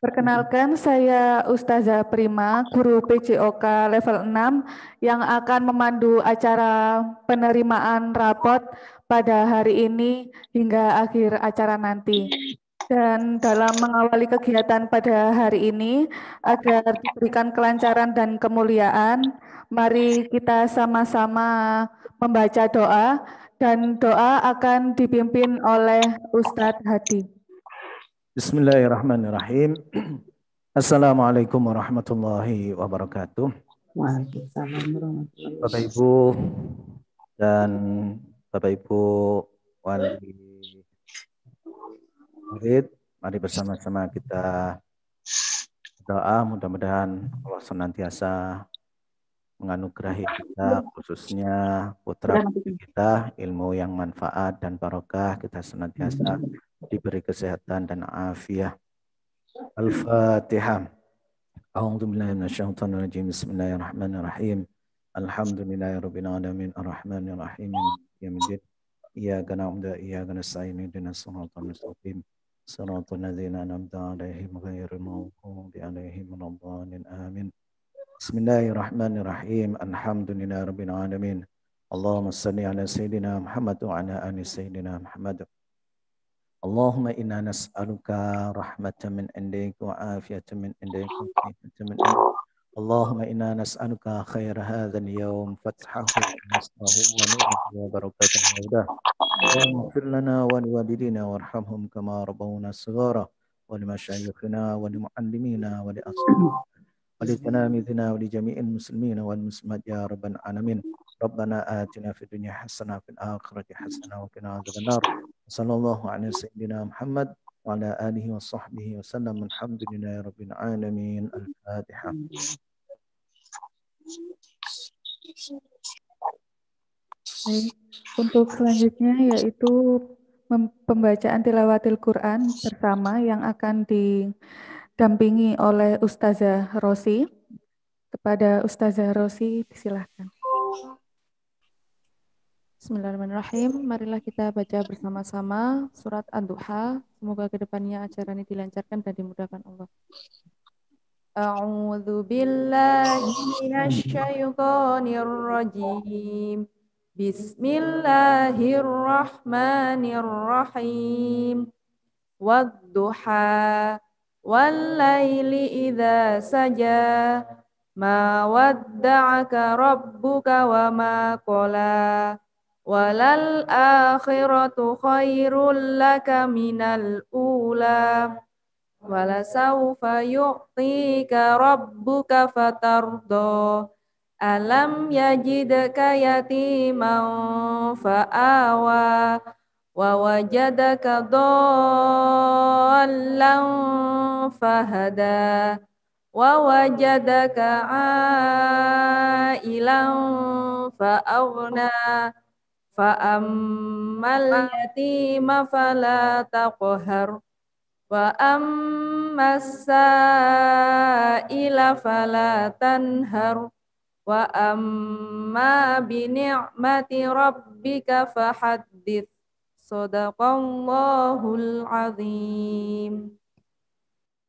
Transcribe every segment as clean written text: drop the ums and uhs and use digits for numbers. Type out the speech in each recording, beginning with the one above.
Perkenalkan, saya Ustazah Prima, guru PJOK level 6 yang akan memandu acara penerimaan rapot pada hari ini hingga akhir acara nanti. Dan dalam mengawali kegiatan pada hari ini, agar diberikan kelancaran dan kemuliaan, mari kita sama-sama membaca doa, dan doa akan dipimpin oleh Ustadz Hadi. Bismillahirrahmanirrahim. Assalamualaikum warahmatullahi wabarakatuh. Waalaikumsalam warahmatullahi Bapak Ibu dan Bapak Ibu wali murid, mari bersama-sama kita berdoa, mudah-mudahan Allah senantiasa menganugerahi kita, khususnya putra kita, ilmu yang manfaat dan barokah, kita senantiasa diberi kesehatan dan afiat. Al-Fatihah. A'udzu billahi minasyaitonir rajim. Bismillahirrahmanirrahim. Alhamdulillahirabbil alamin arrahmanir rahim maliki yaumiddin. Iyyaka na'budu wa iyyaka nasta'in ihdinas siratal mustaqim. Shiratal ladzina an'amta 'alaihim ghairil maghdubi 'alaihim waladdallin. Amin. Bismillahirrahmanirrahim. Alhamdulillahirabbil alamin. Allahumma shalli ala sayyidina Muhammad wa ala ali sayyidina Muhammad. Allahumma inna nas'aluka rahmatan min indik wa afiyatan min indik wa afiyatan min indik. Allahumma inna nas'aluka khair hadzal yawm fathahu wa nasrahu wa nuruhu wa barakatuhu wa hudah. Allahumma ighfir lana wa liwalidina warhamhum kama rabbawna shighara wa limashayikhina wa limuallimina wa li ashabina wa li talamidina wa li jami'il muslimina wal muslimat ya rabbal alamin. Rabbana atina fid dunya hasanah fil akhirati hasanah wa qina adzabannar. Sallallahu alaihi sayyidina Muhammad wa ala alihi wa sahbihi wa sallam. Alhamdulillahi rabbil alamin. Al-Fatihah. Baik, untuk selanjutnya yaitu pembacaan tilawatil Quran bersama yang akan didampingi oleh Ustazah Rosi. Kepada Ustazah Rosi, disilahkan. Bismillahirrahmanirrahim. Marilah kita baca bersama-sama surat Ad-Duha. Semoga kedepannya acara ini dilancarkan dan dimudahkan Allah. A'udzu billahi minasy syaithanir rajim. Bismillahirrahmanirrahim. Wad-duha wal laili idza saja. Ma wadda'aka rabbuka wa ma qala. Walal akhiratu khairul laka minal ula. Walasawfa yu'tika rabbuka fatardo. Alam yajidka yatiman fa'awa. Wa wajadaka dhallan fahada. Wa wajadaka ailan fa'aghna. Fa'ammal yatima fala taqhar wa ammas sa'ila fala tanhar wa amma bi ni'mati rabbika fahaddits. Shadaqallahul azim.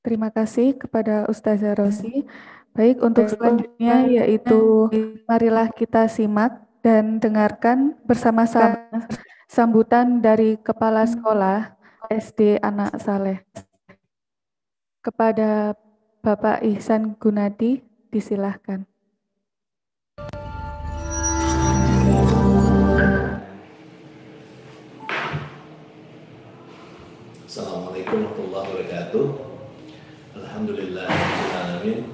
Terima kasih kepada Ustazah Rosi. Baik, untuk selanjutnya yaitu marilah kita simak dan dengarkan bersama-sama sambutan dari Kepala Sekolah SD Anak Saleh. Kepada Bapak Ihsan Gunadi, disilahkan. Assalamualaikum warahmatullahi wabarakatuh. Alhamdulillahirrahmanirrahim.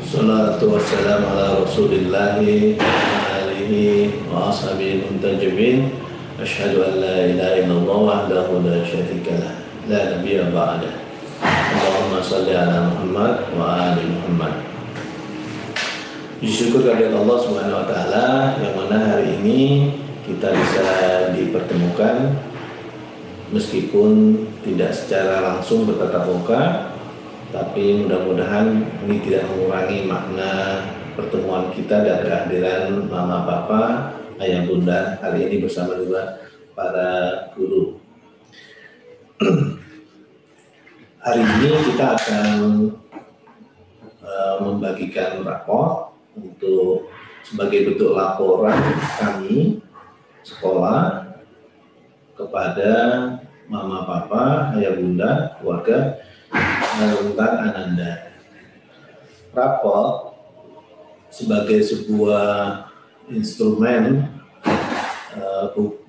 Wassalatu wassalamu ala rasulillahi wa ashabihi muntajibin. Asyhadu an la ilaha illallah wahdahu la syarika lah, la nabiyya ba'dah. Allahumma shalli ala Muhammad wa ali Muhammad. Syukur kepada Allah Subhanahu wa taala yang mana hari ini kita bisa dipertemukan meskipun tidak secara langsung bertatap muka, tapi mudah-mudahan ini tidak mengurangi makna pertemuan kita dan kehadiran mama papa, ayah bunda hari ini bersama juga para guru. hari ini kita akan membagikan rapor untuk sebagai bentuk laporan kami sekolah kepada mama, papa, ayah, bunda, keluarga tentang Ananda. Rapor sebagai sebuah instrumen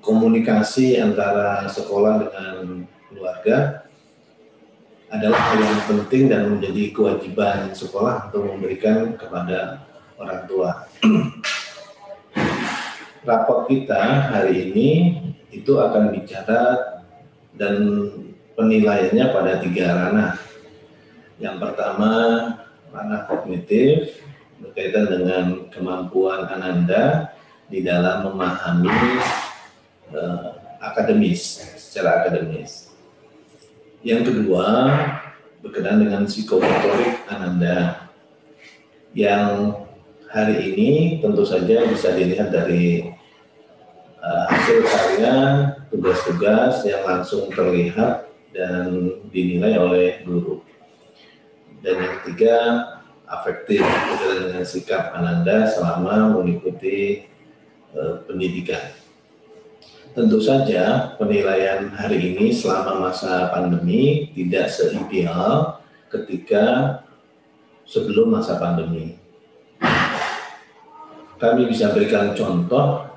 komunikasi antara sekolah dengan keluarga adalah hal yang penting dan menjadi kewajiban sekolah untuk memberikan kepada orang tua. Rapor kita hari ini itu akan bicara dan penilaiannya pada 3 ranah. Yang pertama, ranah kognitif berkaitan dengan kemampuan Ananda di dalam memahami secara akademis. Yang kedua, berkenaan dengan psikomotorik Ananda yang hari ini tentu saja bisa dilihat dari hasil karya tugas-tugas yang langsung terlihat dan dinilai oleh guru. Dan yang ketiga, afektif berkaitan dengan sikap Ananda selama mengikuti pendidikan. Tentu saja penilaian hari ini selama masa pandemi tidak seideal ketika sebelum masa pandemi. Kami bisa berikan contoh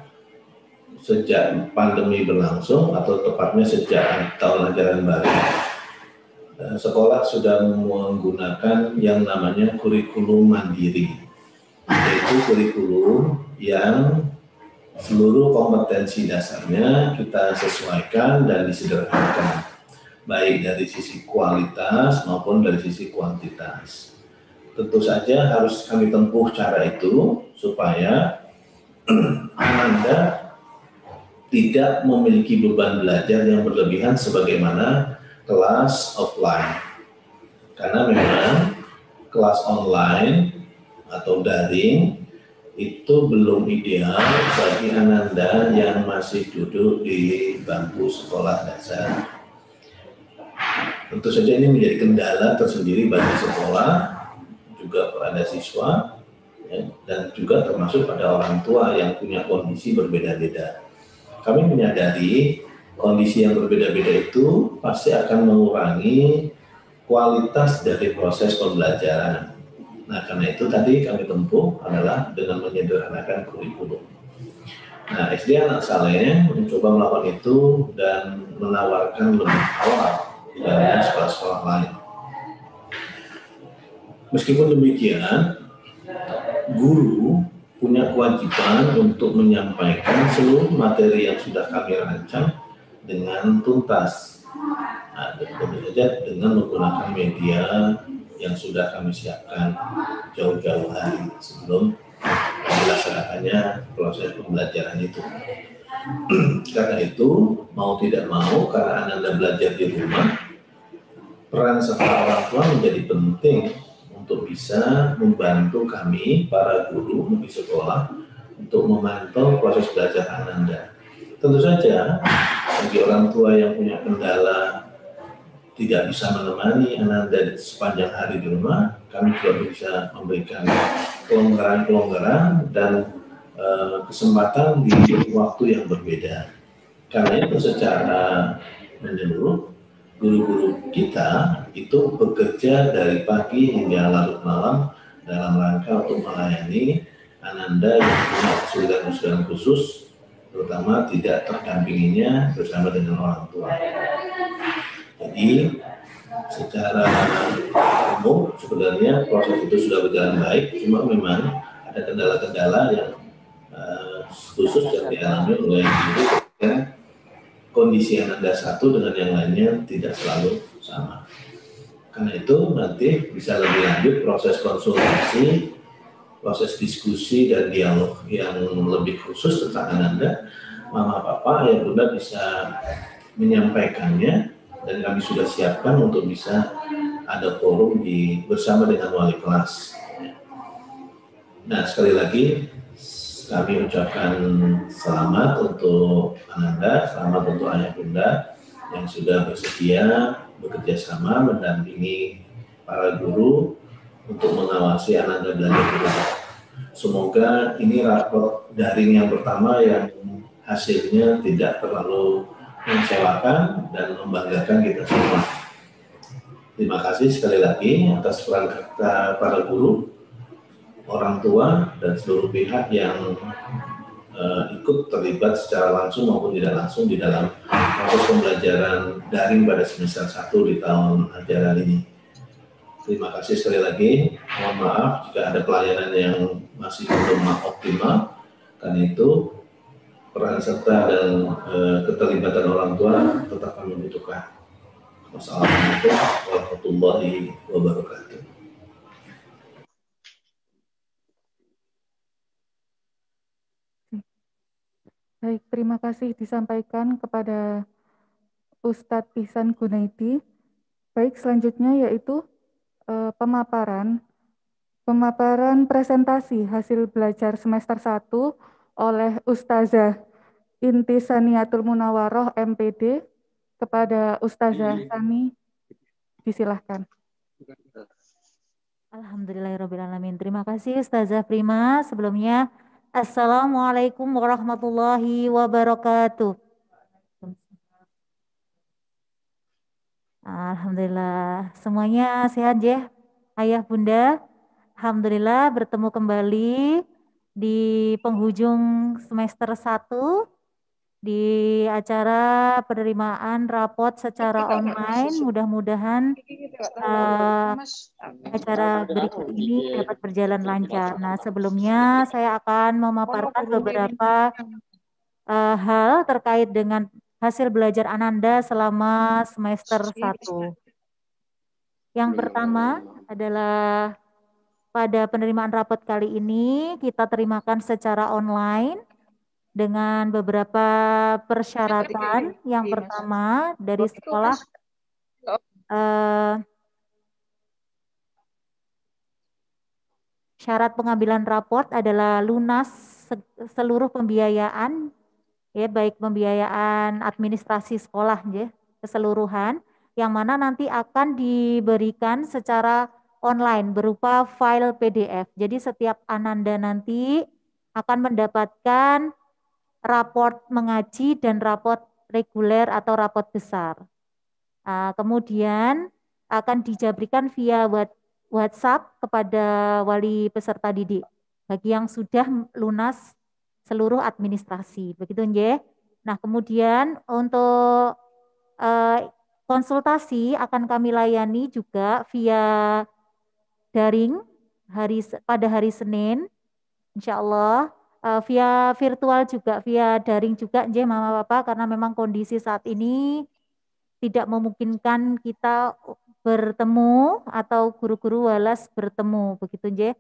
sejak pandemi berlangsung atau tepatnya sejak tahun ajaran baru. Sekolah sudah menggunakan yang namanya kurikulum mandiri, yaitu kurikulum yang seluruh kompetensi dasarnya kita sesuaikan dan disederhanakan, baik dari sisi kualitas maupun dari sisi kuantitas. Tentu saja harus kami tempuh cara itu supaya Anda tidak memiliki beban belajar yang berlebihan sebagaimana kelas offline. Karena memang kelas online atau daring itu belum ideal bagi Ananda yang masih duduk di bangku sekolah dasar. Tentu saja ini menjadi kendala tersendiri bagi sekolah, juga pada siswa, ya, dan juga termasuk pada orang tua yang punya kondisi berbeda-beda. Kami menyadari kondisi yang berbeda-beda itu pasti akan mengurangi kualitas dari proses pembelajaran. Nah, karena itu tadi kami tempuh adalah dengan menyederhanakan kurikulum. Nah, SD Anak Saleh mencoba melakukan itu dan menawarkan lebih awal dibandingkan sekolah-sekolah lain. Meskipun demikian, guru punya kewajiban untuk menyampaikan seluruh materi yang sudah kami rancang dengan tuntas. Nah, tentu saja dengan menggunakan media yang sudah kami siapkan jauh-jauh hari sebelum dilaksanakannya proses pembelajaran itu. Karena itu, mau tidak mau, karena Anda belajar di rumah, peran serta orang tua menjadi penting untuk bisa membantu kami, para guru di sekolah, untuk memantau proses belajar Anda. Tentu saja, bagi orang tua yang punya kendala tidak bisa menemani Ananda sepanjang hari di rumah, kami juga bisa memberikan kelonggaran dan kesempatan di waktu yang berbeda. Karena itu secara menyeluruh, guru-guru kita itu bekerja dari pagi hingga larut malam dalam rangka untuk melayani Ananda yang punya kesulitan-kesulitan khusus, terutama tidak terdampinginya bersama dengan orang tua. Jadi secara umum sebenarnya proses itu sudah berjalan baik, cuma memang ada kendala-kendala yang khusus yang dialami oleh guru ketika kondisi Ananda satu dengan yang lainnya tidak selalu sama. Karena itu nanti bisa lebih lanjut proses konsultasi, proses diskusi dan dialog yang lebih khusus tentang Ananda, mama, papa, ayah, bunda bisa menyampaikannya. Dan kami sudah siapkan untuk bisa ada forum bersama dengan wali kelas. Nah, sekali lagi kami ucapkan selamat untuk Ananda, selamat untuk ayah bunda yang sudah bersedia bekerja sama mendampingi para guru untuk mengawasi Ananda belajar di rumah. Semoga ini rapor daring yang pertama yang hasilnya tidak terlalu mengecewakan dan membanggakan kita semua. Terima kasih sekali lagi atas peran para guru, orang tua, dan seluruh pihak yang ikut terlibat secara langsung maupun tidak langsung di dalam proses pembelajaran daring pada semester 1 di tahun ajaran ini. Terima kasih sekali lagi. Mohon maaf jika ada pelayanan yang masih belum optimal. Karena itu peran serta dan keterlibatan orang tua tetap kami butuhkan. Wassalamualaikum warahmatullahi wabarakatuh. Baik, terima kasih disampaikan kepada Ustadz Ihsan Gunaidi. Baik, selanjutnya yaitu pemaparan presentasi hasil belajar semester 1 oleh Ustazah Intisaniatul Munawaroh MPD. Kepada Ustazah Sani, disilahkan. Alhamdulillahirrahmanirrahim. Terima kasih Ustazah Prima. Sebelumnya, Assalamualaikum warahmatullahi wabarakatuh. Alhamdulillah. Semuanya sehat ya, Ayah Bunda? Alhamdulillah bertemu kembali di penghujung semester 1 di acara penerimaan rapot secara online. Mudah-mudahan acara berikut ini dapat berjalan lancar. Nah, sebelumnya saya akan memaparkan beberapa hal terkait dengan hasil belajar Ananda selama semester 1. Yang pertama adalah pada penerimaan rapot kali ini kita terimakan secara online dengan beberapa persyaratan. Yang pertama dari sekolah syarat pengambilan raport adalah lunas seluruh pembiayaan, ya, baik pembiayaan administrasi sekolah ya, keseluruhan, yang mana nanti akan diberikan secara online berupa file PDF. Jadi setiap Ananda nanti akan mendapatkan raport mengaji dan raport reguler atau raport besar. Kemudian akan dijabrikan via WhatsApp kepada wali peserta didik bagi yang sudah lunas seluruh administrasi. Begitu nggih. Nah, kemudian untuk konsultasi akan kami layani juga via daring pada hari Senin, insya Allah. Via virtual juga, via daring juga, nggih Mama Bapak, karena memang kondisi saat ini tidak memungkinkan kita bertemu atau guru-guru walas bertemu, begitu nggih.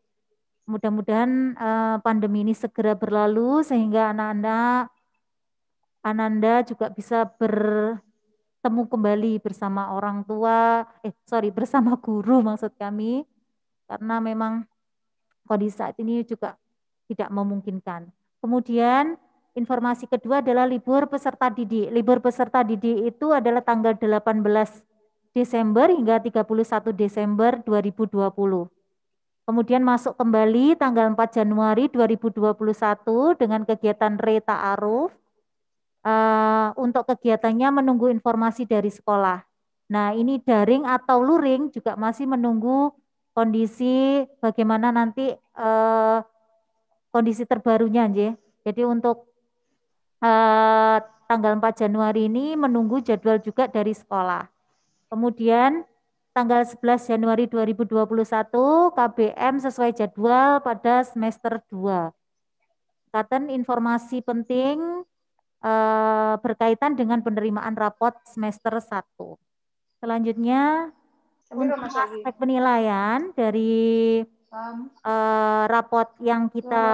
Mudah-mudahan pandemi ini segera berlalu sehingga anak-anak Ananda juga bisa bertemu kembali bersama orang tua, bersama guru maksud kami, karena memang kondisi saat ini juga tidak memungkinkan. Kemudian informasi kedua adalah libur peserta didik. Libur peserta didik itu adalah tanggal 18 Desember hingga 31 Desember 2020. Kemudian masuk kembali tanggal 4 Januari 2021 dengan kegiatan Re-Ta'aruf. Untuk kegiatannya menunggu informasi dari sekolah. Nah, ini daring atau luring juga masih menunggu kondisi bagaimana nanti kondisi terbarunya, nggih. Jadi untuk tanggal 4 Januari ini menunggu jadwal juga dari sekolah. Kemudian tanggal 11 Januari 2021 KBM sesuai jadwal pada semester 2. Katen informasi penting berkaitan dengan penerimaan rapot semester 1. Selanjutnya untuk aspek penilaian dari rapot yang kita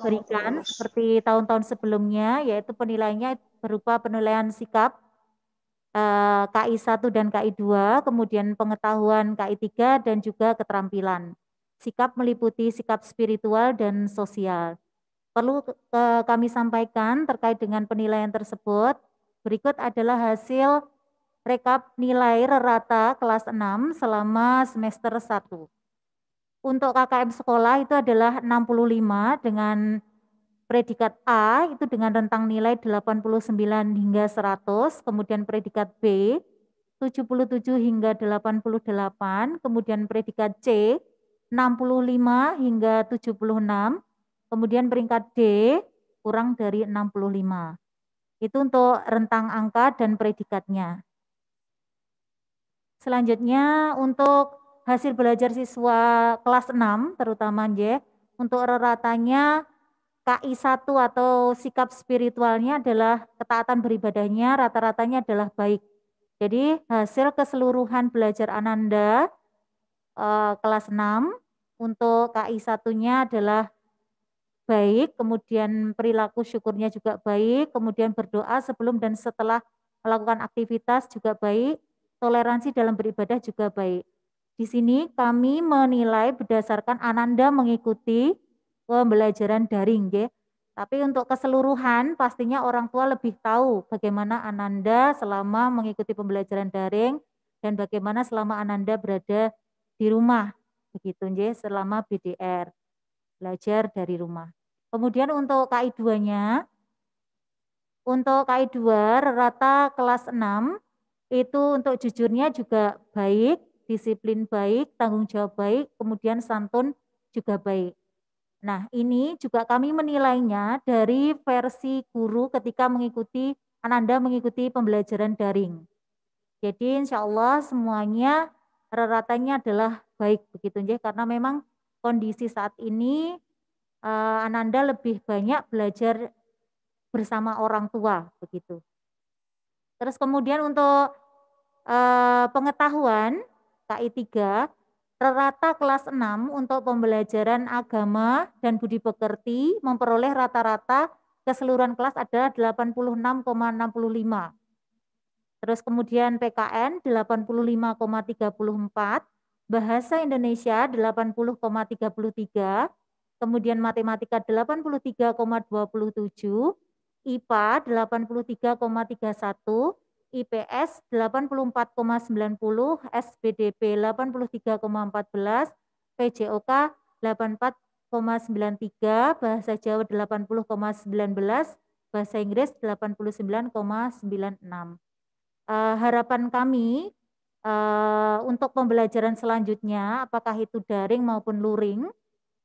berikan seperti tahun-tahun sebelumnya, yaitu penilaiannya berupa penilaian sikap KI 1 dan KI 2, kemudian pengetahuan KI 3 dan juga keterampilan. Sikap meliputi sikap spiritual dan sosial. Perlu kami sampaikan terkait dengan penilaian tersebut, berikut adalah hasil rekap nilai rata kelas 6 selama semester 1. Untuk KKM sekolah itu adalah 65 dengan predikat A itu dengan rentang nilai 89 hingga 100, kemudian predikat B 77 hingga 88, kemudian predikat C 65 hingga 76, kemudian peringkat D kurang dari 65. Itu untuk rentang angka dan predikatnya. Selanjutnya untuk hasil belajar siswa kelas 6 terutama untuk ratanya KI 1 atau sikap spiritualnya adalah ketaatan beribadahnya rata-ratanya adalah baik. Jadi hasil keseluruhan belajar Ananda kelas 6 untuk KI 1-nya adalah baik, kemudian perilaku syukurnya juga baik, kemudian berdoa sebelum dan setelah melakukan aktivitas juga baik, toleransi dalam beribadah juga baik. Di sini kami menilai berdasarkan Ananda mengikuti pembelajaran daring, ya. Tapi untuk keseluruhan pastinya orang tua lebih tahu bagaimana Ananda selama mengikuti pembelajaran daring dan bagaimana selama Ananda berada di rumah, begitu, ya, selama BDR, belajar dari rumah. Kemudian untuk KI 2-nya, untuk KI 2 rata kelas 6 itu untuk jujurnya juga baik, disiplin baik, tanggung jawab baik, kemudian santun juga baik. Nah, ini juga kami menilainya dari versi guru ketika Ananda mengikuti pembelajaran daring. Jadi insya Allah semuanya ratanya adalah baik begitu ya, karena memang kondisi saat ini Ananda lebih banyak belajar bersama orang tua begitu. Terus kemudian untuk pengetahuan KI 3 rata kelas 6 untuk pembelajaran agama dan budi pekerti memperoleh rata-rata keseluruhan kelas adalah 86,65. Terus kemudian PKN 85,34, bahasa Indonesia 80,33, kemudian matematika 83,27, IPA 83,31, IPS 84,90, SPDP 83,14, PJOK 84,93, bahasa Jawa 80,19, bahasa Inggris 89,96. Harapan kami untuk pembelajaran selanjutnya, apakah itu daring maupun luring,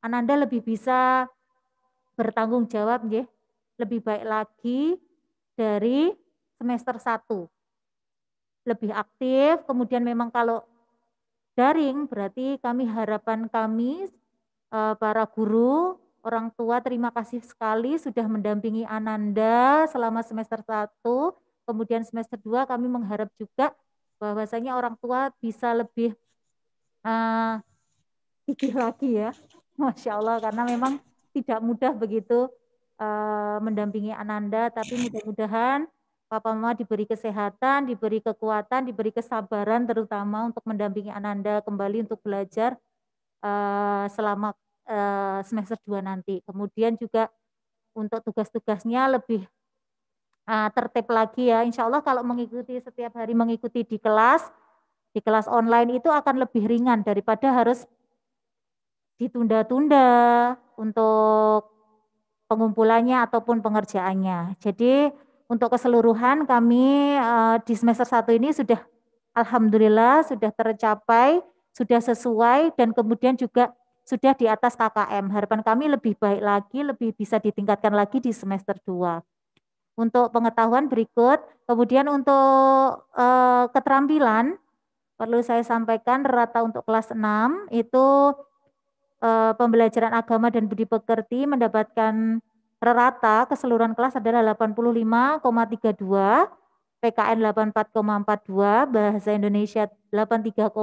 Ananda lebih bisa bertanggung jawab, ya, lebih baik lagi dari semester 1. Lebih aktif, kemudian memang kalau daring berarti harapan kami para guru, orang tua terima kasih sekali sudah mendampingi Ananda selama semester 1. Kemudian semester 2 kami mengharap juga bahwasanya orang tua bisa lebih gigih lagi, ya. Masya Allah, karena memang tidak mudah begitu mendampingi Ananda, tapi mudah-mudahan Papa Mama diberi kesehatan, diberi kekuatan, diberi kesabaran terutama untuk mendampingi Ananda kembali untuk belajar selama semester 2 nanti. Kemudian juga untuk tugas-tugasnya lebih tertib lagi, ya. Insya Allah kalau mengikuti setiap hari mengikuti di kelas online itu akan lebih ringan daripada harus ditunda-tunda untuk pengumpulannya ataupun pengerjaannya. Jadi untuk keseluruhan kami di semester 1 ini sudah alhamdulillah sudah tercapai, sudah sesuai dan kemudian juga sudah di atas KKM. Harapan kami lebih baik lagi, lebih bisa ditingkatkan lagi di semester 2. Untuk pengetahuan berikut, kemudian untuk keterampilan perlu saya sampaikan rata untuk kelas 6 itu pembelajaran agama dan budi pekerti mendapatkan rata keseluruhan kelas adalah 85,32, PKN 84,42, bahasa Indonesia 83,01,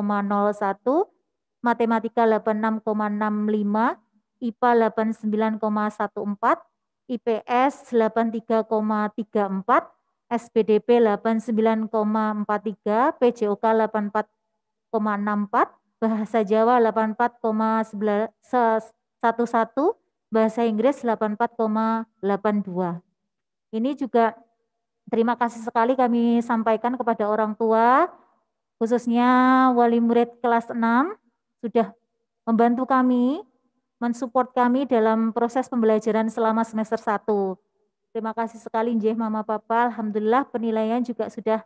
matematika 86,65, IPA 89,14, IPS 83,34, SPDP 89,43, PJOK 84,64, bahasa Jawa 84,11, bahasa Inggris 84,82. Ini juga terima kasih sekali kami sampaikan kepada orang tua, khususnya wali murid kelas 6, sudah membantu kami, mensupport kami dalam proses pembelajaran selama semester 1. Terima kasih sekali nggih Mama Papa, alhamdulillah penilaian juga sudah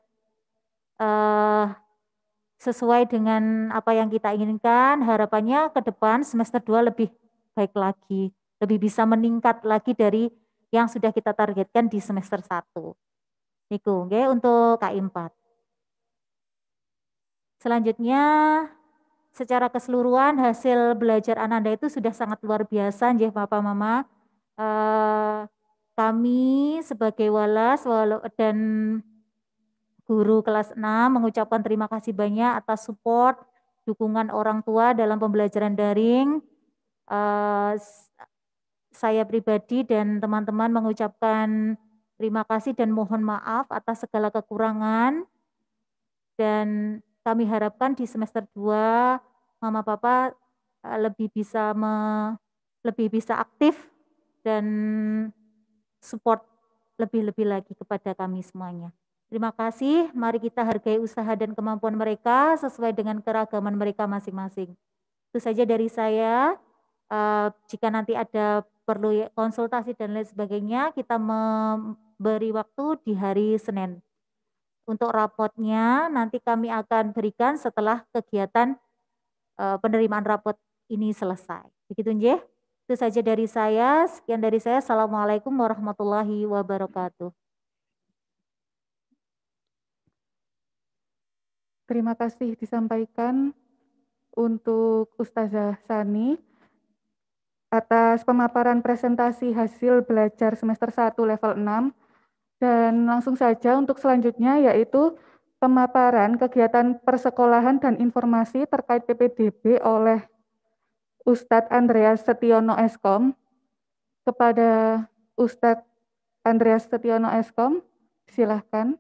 sesuai dengan apa yang kita inginkan. Harapannya ke depan semester 2 lebih baik lagi, lebih bisa meningkat lagi dari yang sudah kita targetkan di semester 1. Niku nggih untuk KI4. Selanjutnya secara keseluruhan hasil belajar Ananda itu sudah sangat luar biasa nggih Bapak Mama. Kami sebagai walas dan guru kelas 6 mengucapkan terima kasih banyak atas support, dukungan orang tua dalam pembelajaran daring. Saya pribadi dan teman-teman mengucapkan terima kasih dan mohon maaf atas segala kekurangan. Dan kami harapkan di semester 2 Mama Papa lebih bisa aktif dan support lebih-lebih lagi kepada kami semuanya. Terima kasih, mari kita hargai usaha dan kemampuan mereka sesuai dengan keragaman mereka masing-masing. Itu saja dari saya. Jika nanti ada perlu konsultasi dan lain sebagainya, kita memberi waktu di hari Senin. Untuk rapotnya nanti kami akan berikan setelah kegiatan penerimaan rapot ini selesai. Begitu nggih? Itu saja dari saya. Sekian dari saya. Assalamualaikum warahmatullahi wabarakatuh. Terima kasih disampaikan untuk Ustazah Sani atas pemaparan presentasi hasil belajar semester 1 level 6. Dan langsung saja untuk selanjutnya yaitu pemaparan kegiatan persekolahan dan informasi terkait PPDB oleh Ustadz Andreas Setiono Eskom. Kepada Ustadz Andreas Setiono Eskom, silahkan.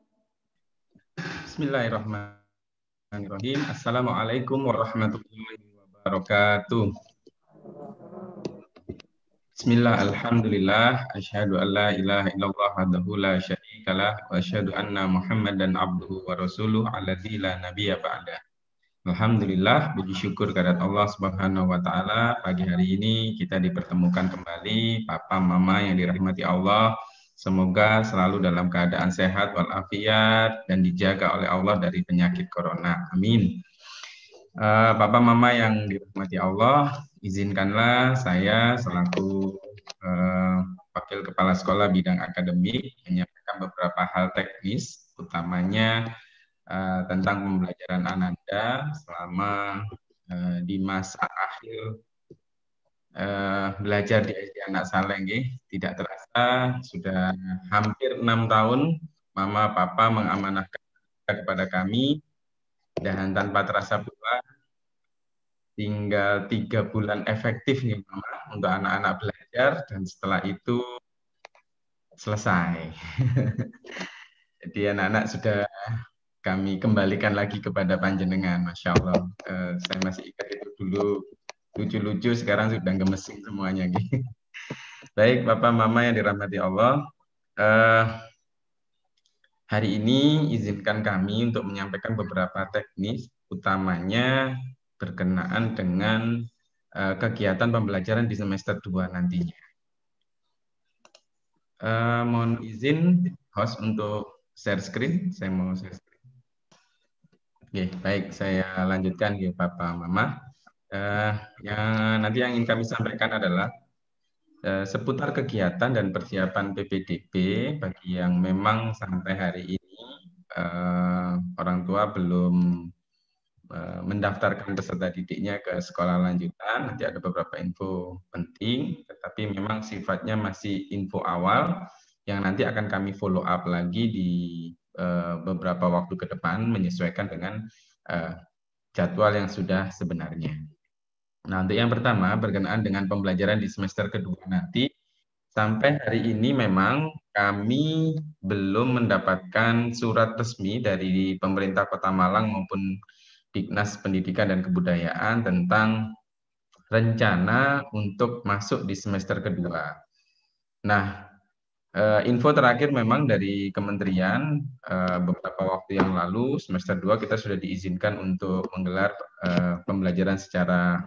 Bismillahirrahmanirrahim. Assalamualaikum warahmatullahi wabarakatuh. Bismillah, alhamdulillah, asyhadu an la ilaha illallah wahdahu la syarikalah wa asyhadu anna Muhammadan abduhu wa rasuluh alladzi la nabiyya ba'dah. Alhamdulillah, puji syukur kehadirat Allah Subhanahu wa taala, pagi hari ini kita dipertemukan kembali Papa Mama yang dirahmati Allah. Semoga selalu dalam keadaan sehat walafiat dan dijaga oleh Allah dari penyakit corona. Amin. Papa Mama yang dirahmati Allah, izinkanlah saya selaku Wakil Kepala Sekolah Bidang Akademik menyampaikan beberapa hal teknis, utamanya tentang pembelajaran Ananda selama di masa akhir belajar di SD Anak Saleh. Tidak terasa sudah hampir 6 tahun Mama Papa mengamanahkan kepada kami, dan tanpa terasa pula tinggal 3 bulan efektif nih Mama untuk anak-anak belajar, dan setelah itu selesai. Jadi anak-anak sudah kami kembalikan lagi kepada panjenengan, Masya Allah. Saya masih ingat itu dulu lucu-lucu, sekarang sudah gemesing semuanya. Baik Bapak Mama yang dirahmati Allah, hari ini izinkan kami untuk menyampaikan beberapa teknis, utamanya berkenaan dengan kegiatan pembelajaran di semester 2 nantinya. Mohon izin host untuk share screen, saya mau share screen. Oke, baik, saya lanjutkan ya Bapak Mama. Nanti yang ingin kami sampaikan adalah seputar kegiatan dan persiapan PPDB bagi yang memang sampai hari ini orang tua belum mendaftarkan peserta didiknya ke sekolah lanjutan. Nanti ada beberapa info penting, tetapi memang sifatnya masih info awal yang nanti akan kami follow up lagi di beberapa waktu ke depan menyesuaikan dengan jadwal yang sudah sebenarnya. Nah, untuk yang pertama berkenaan dengan pembelajaran di semester kedua nanti, sampai hari ini memang kami belum mendapatkan surat resmi dari pemerintah Kota Malang maupun Dinas Pendidikan dan Kebudayaan tentang rencana untuk masuk di semester kedua. Nah, Info terakhir memang dari kementerian beberapa waktu yang lalu semester 2 kita sudah diizinkan untuk menggelar pembelajaran secara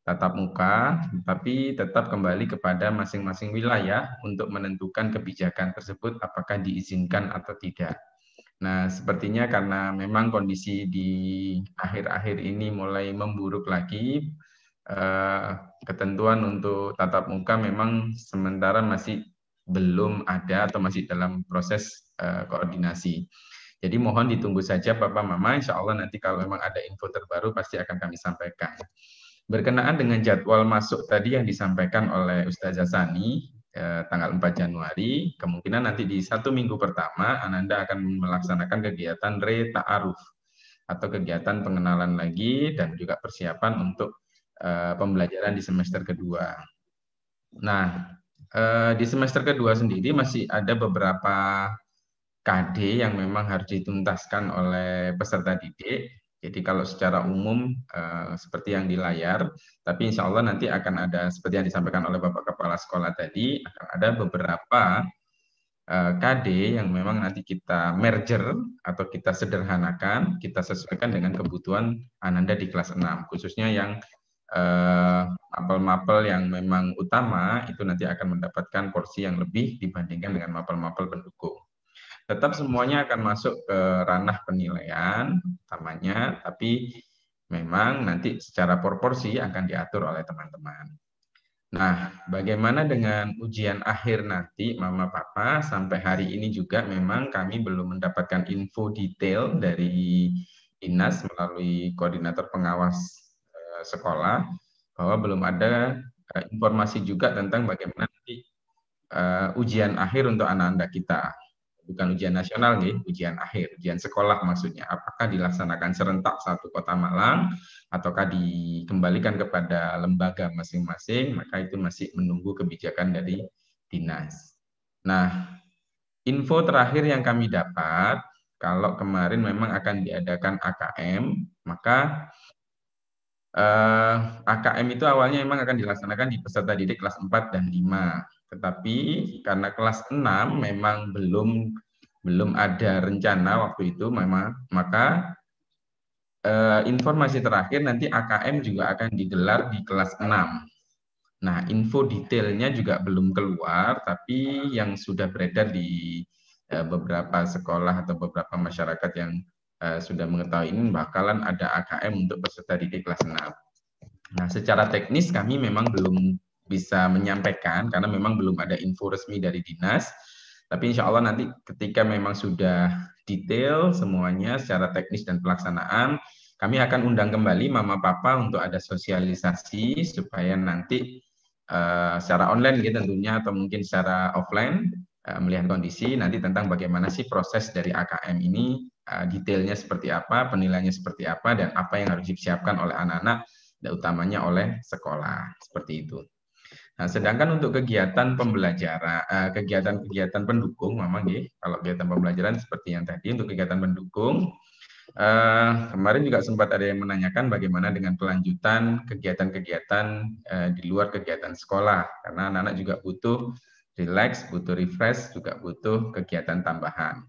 tatap muka, tapi tetap kembali kepada masing-masing wilayah untuk menentukan kebijakan tersebut apakah diizinkan atau tidak. Nah, sepertinya karena memang kondisi di akhir-akhir ini mulai memburuk lagi, ketentuan untuk tatap muka memang sementara masih belum ada atau masih dalam proses koordinasi. Jadi mohon ditunggu saja Bapak Mama, insya Allah nanti kalau memang ada info terbaru pasti akan kami sampaikan. Berkenaan dengan jadwal masuk tadi yang disampaikan oleh Ustazah Sani, tanggal 4 Januari, kemungkinan nanti di 1 minggu pertama Ananda akan melaksanakan kegiatan re-ta'aruf atau kegiatan pengenalan lagi dan juga persiapan untuk pembelajaran di semester kedua. Nah, di semester kedua sendiri masih ada beberapa KD yang memang harus dituntaskan oleh peserta didik. Jadi kalau secara umum seperti yang di layar, tapi insya Allah nanti akan ada seperti yang disampaikan oleh Bapak Kepala Sekolah tadi, akan ada beberapa KD yang memang nanti kita merger atau kita sederhanakan, kita sesuaikan dengan kebutuhan Ananda di kelas 6, khususnya yang mapel-mapel yang memang utama itu nanti akan mendapatkan porsi yang lebih dibandingkan dengan mapel-mapel pendukung. Tetap semuanya akan masuk ke ranah penilaian utamanya, tapi memang nanti secara proporsi akan diatur oleh teman-teman. Nah, bagaimana dengan ujian akhir nanti, Mama Papa? Sampai hari ini juga memang kami belum mendapatkan info detail dari dinas melalui koordinator pengawas sekolah, bahwa belum ada informasi juga tentang bagaimana nanti ujian akhir untuk anak-anak kita. Bukan ujian nasional nih, ujian akhir, ujian sekolah maksudnya. Apakah dilaksanakan serentak satu Kota Malang, ataukah dikembalikan kepada lembaga masing-masing, maka itu masih menunggu kebijakan dari dinas. Nah, info terakhir yang kami dapat, kalau kemarin memang akan diadakan AKM, maka AKM itu awalnya memang akan dilaksanakan di peserta didik kelas 4 dan 5. Tetapi karena kelas 6 memang belum ada rencana waktu itu, maka informasi terakhir nanti AKM juga akan digelar di kelas 6. Nah, info detailnya juga belum keluar, tapi yang sudah beredar di beberapa sekolah atau beberapa masyarakat yang sudah mengetahui ini bakalan ada AKM untuk peserta didik kelas 6. Nah, secara teknis kami memang belum bisa menyampaikan karena memang belum ada info resmi dari dinas. Tapi insya Allah nanti ketika memang sudah detail semuanya secara teknis dan pelaksanaan, kami akan undang kembali Mama Papa untuk ada sosialisasi supaya nanti secara online gitu tentunya atau mungkin secara offline melihat kondisi nanti tentang bagaimana sih proses dari AKM ini, detailnya seperti apa, penilaiannya seperti apa, dan apa yang harus disiapkan oleh anak-anak dan utamanya oleh sekolah, seperti itu. Nah, sedangkan untuk kegiatan pembelajaran, kegiatan-kegiatan pendukung, Mama, kalau kegiatan pembelajaran seperti yang tadi, untuk kegiatan pendukung, kemarin juga sempat ada yang menanyakan bagaimana dengan kelanjutan kegiatan-kegiatan di luar kegiatan sekolah, karena anak-anak juga butuh relax, butuh refresh, juga butuh kegiatan tambahan.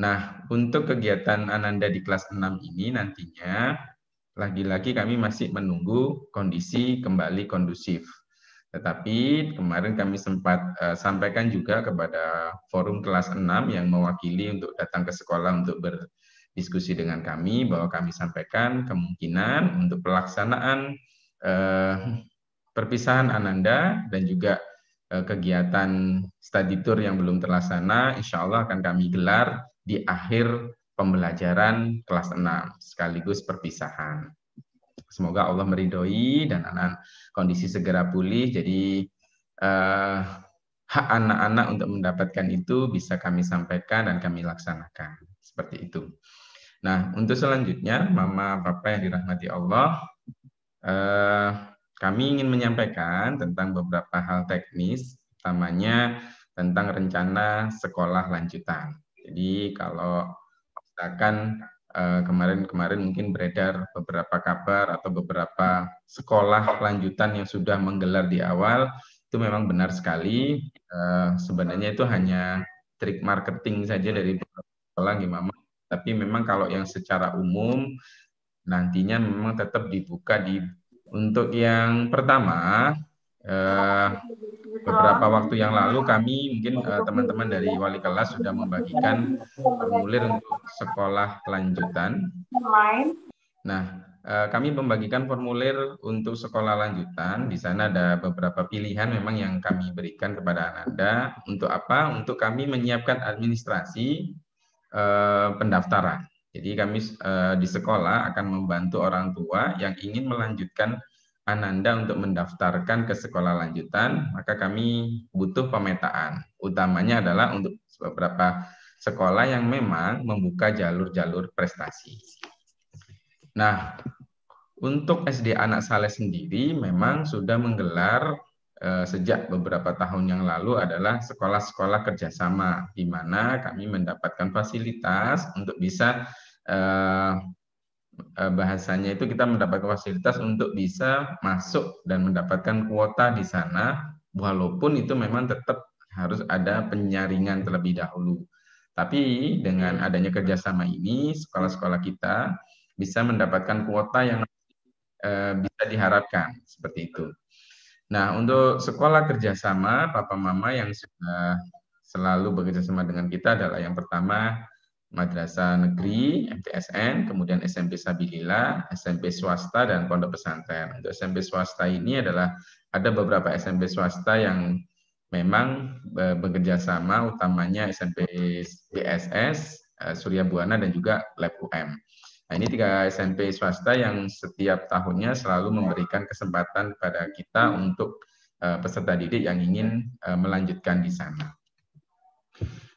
Nah, untuk kegiatan Ananda di kelas 6 ini nantinya, lagi-lagi kami masih menunggu kondisi kembali kondusif. Tetapi kemarin kami sempat sampaikan juga kepada forum kelas 6 yang mewakili untuk datang ke sekolah untuk berdiskusi dengan kami, bahwa kami sampaikan kemungkinan untuk pelaksanaan perpisahan Ananda dan juga kegiatan study tour yang belum terlaksana, insya Allah akan kami gelar di akhir pembelajaran kelas 6, sekaligus perpisahan. Semoga Allah meridhoi dan anak kondisi segera pulih, jadi hak anak-anak untuk mendapatkan itu bisa kami sampaikan dan kami laksanakan. Seperti itu. Nah, untuk selanjutnya, Mama, Papa yang dirahmati Allah, kami ingin menyampaikan tentang beberapa hal teknis, utamanya tentang rencana sekolah lanjutan. Jadi kalau misalkan kemarin mungkin beredar beberapa kabar atau beberapa sekolah lanjutan yang sudah menggelar di awal, itu memang benar sekali. Sebenarnya itu hanya trik marketing saja dari sekolah Mama. Tapi memang kalau yang secara umum nantinya memang tetap dibuka untuk yang pertama. Beberapa waktu yang lalu kami mungkin teman-teman dari wali kelas sudah membagikan formulir untuk sekolah lanjutan. Nah, kami membagikan formulir untuk sekolah lanjutan. Di sana ada beberapa pilihan memang yang kami berikan kepada Ananda. Untuk apa? Untuk kami menyiapkan administrasi pendaftaran. Jadi kami di sekolah akan membantu orang tua yang ingin melanjutkan Ananda untuk mendaftarkan ke sekolah lanjutan, maka kami butuh pemetaan. Utamanya adalah untuk beberapa sekolah yang memang membuka jalur-jalur prestasi. Nah, untuk SD Anak Saleh sendiri memang sudah menggelar sejak beberapa tahun yang lalu adalah sekolah-sekolah kerjasama, di mana kami mendapatkan fasilitas untuk bisa bahasanya itu kita mendapatkan fasilitas untuk bisa masuk dan mendapatkan kuota di sana, walaupun itu memang tetap harus ada penyaringan terlebih dahulu. Tapi dengan adanya kerjasama ini, sekolah-sekolah kita bisa mendapatkan kuota yang bisa diharapkan, seperti itu. Nah, untuk sekolah kerjasama, Papa Mama yang sudah selalu bekerjasama dengan kita adalah yang pertama, Madrasah Negeri, MTSN, kemudian SMP Sabilillah, SMP swasta, dan pondok pesantren. Untuk SMP swasta ini adalah ada beberapa SMP swasta yang memang bekerja sama, utamanya SMP BSS, Surya Buana, dan juga Lab UM. Nah, ini 3 SMP swasta yang setiap tahunnya selalu memberikan kesempatan pada kita untuk peserta didik yang ingin melanjutkan di sana.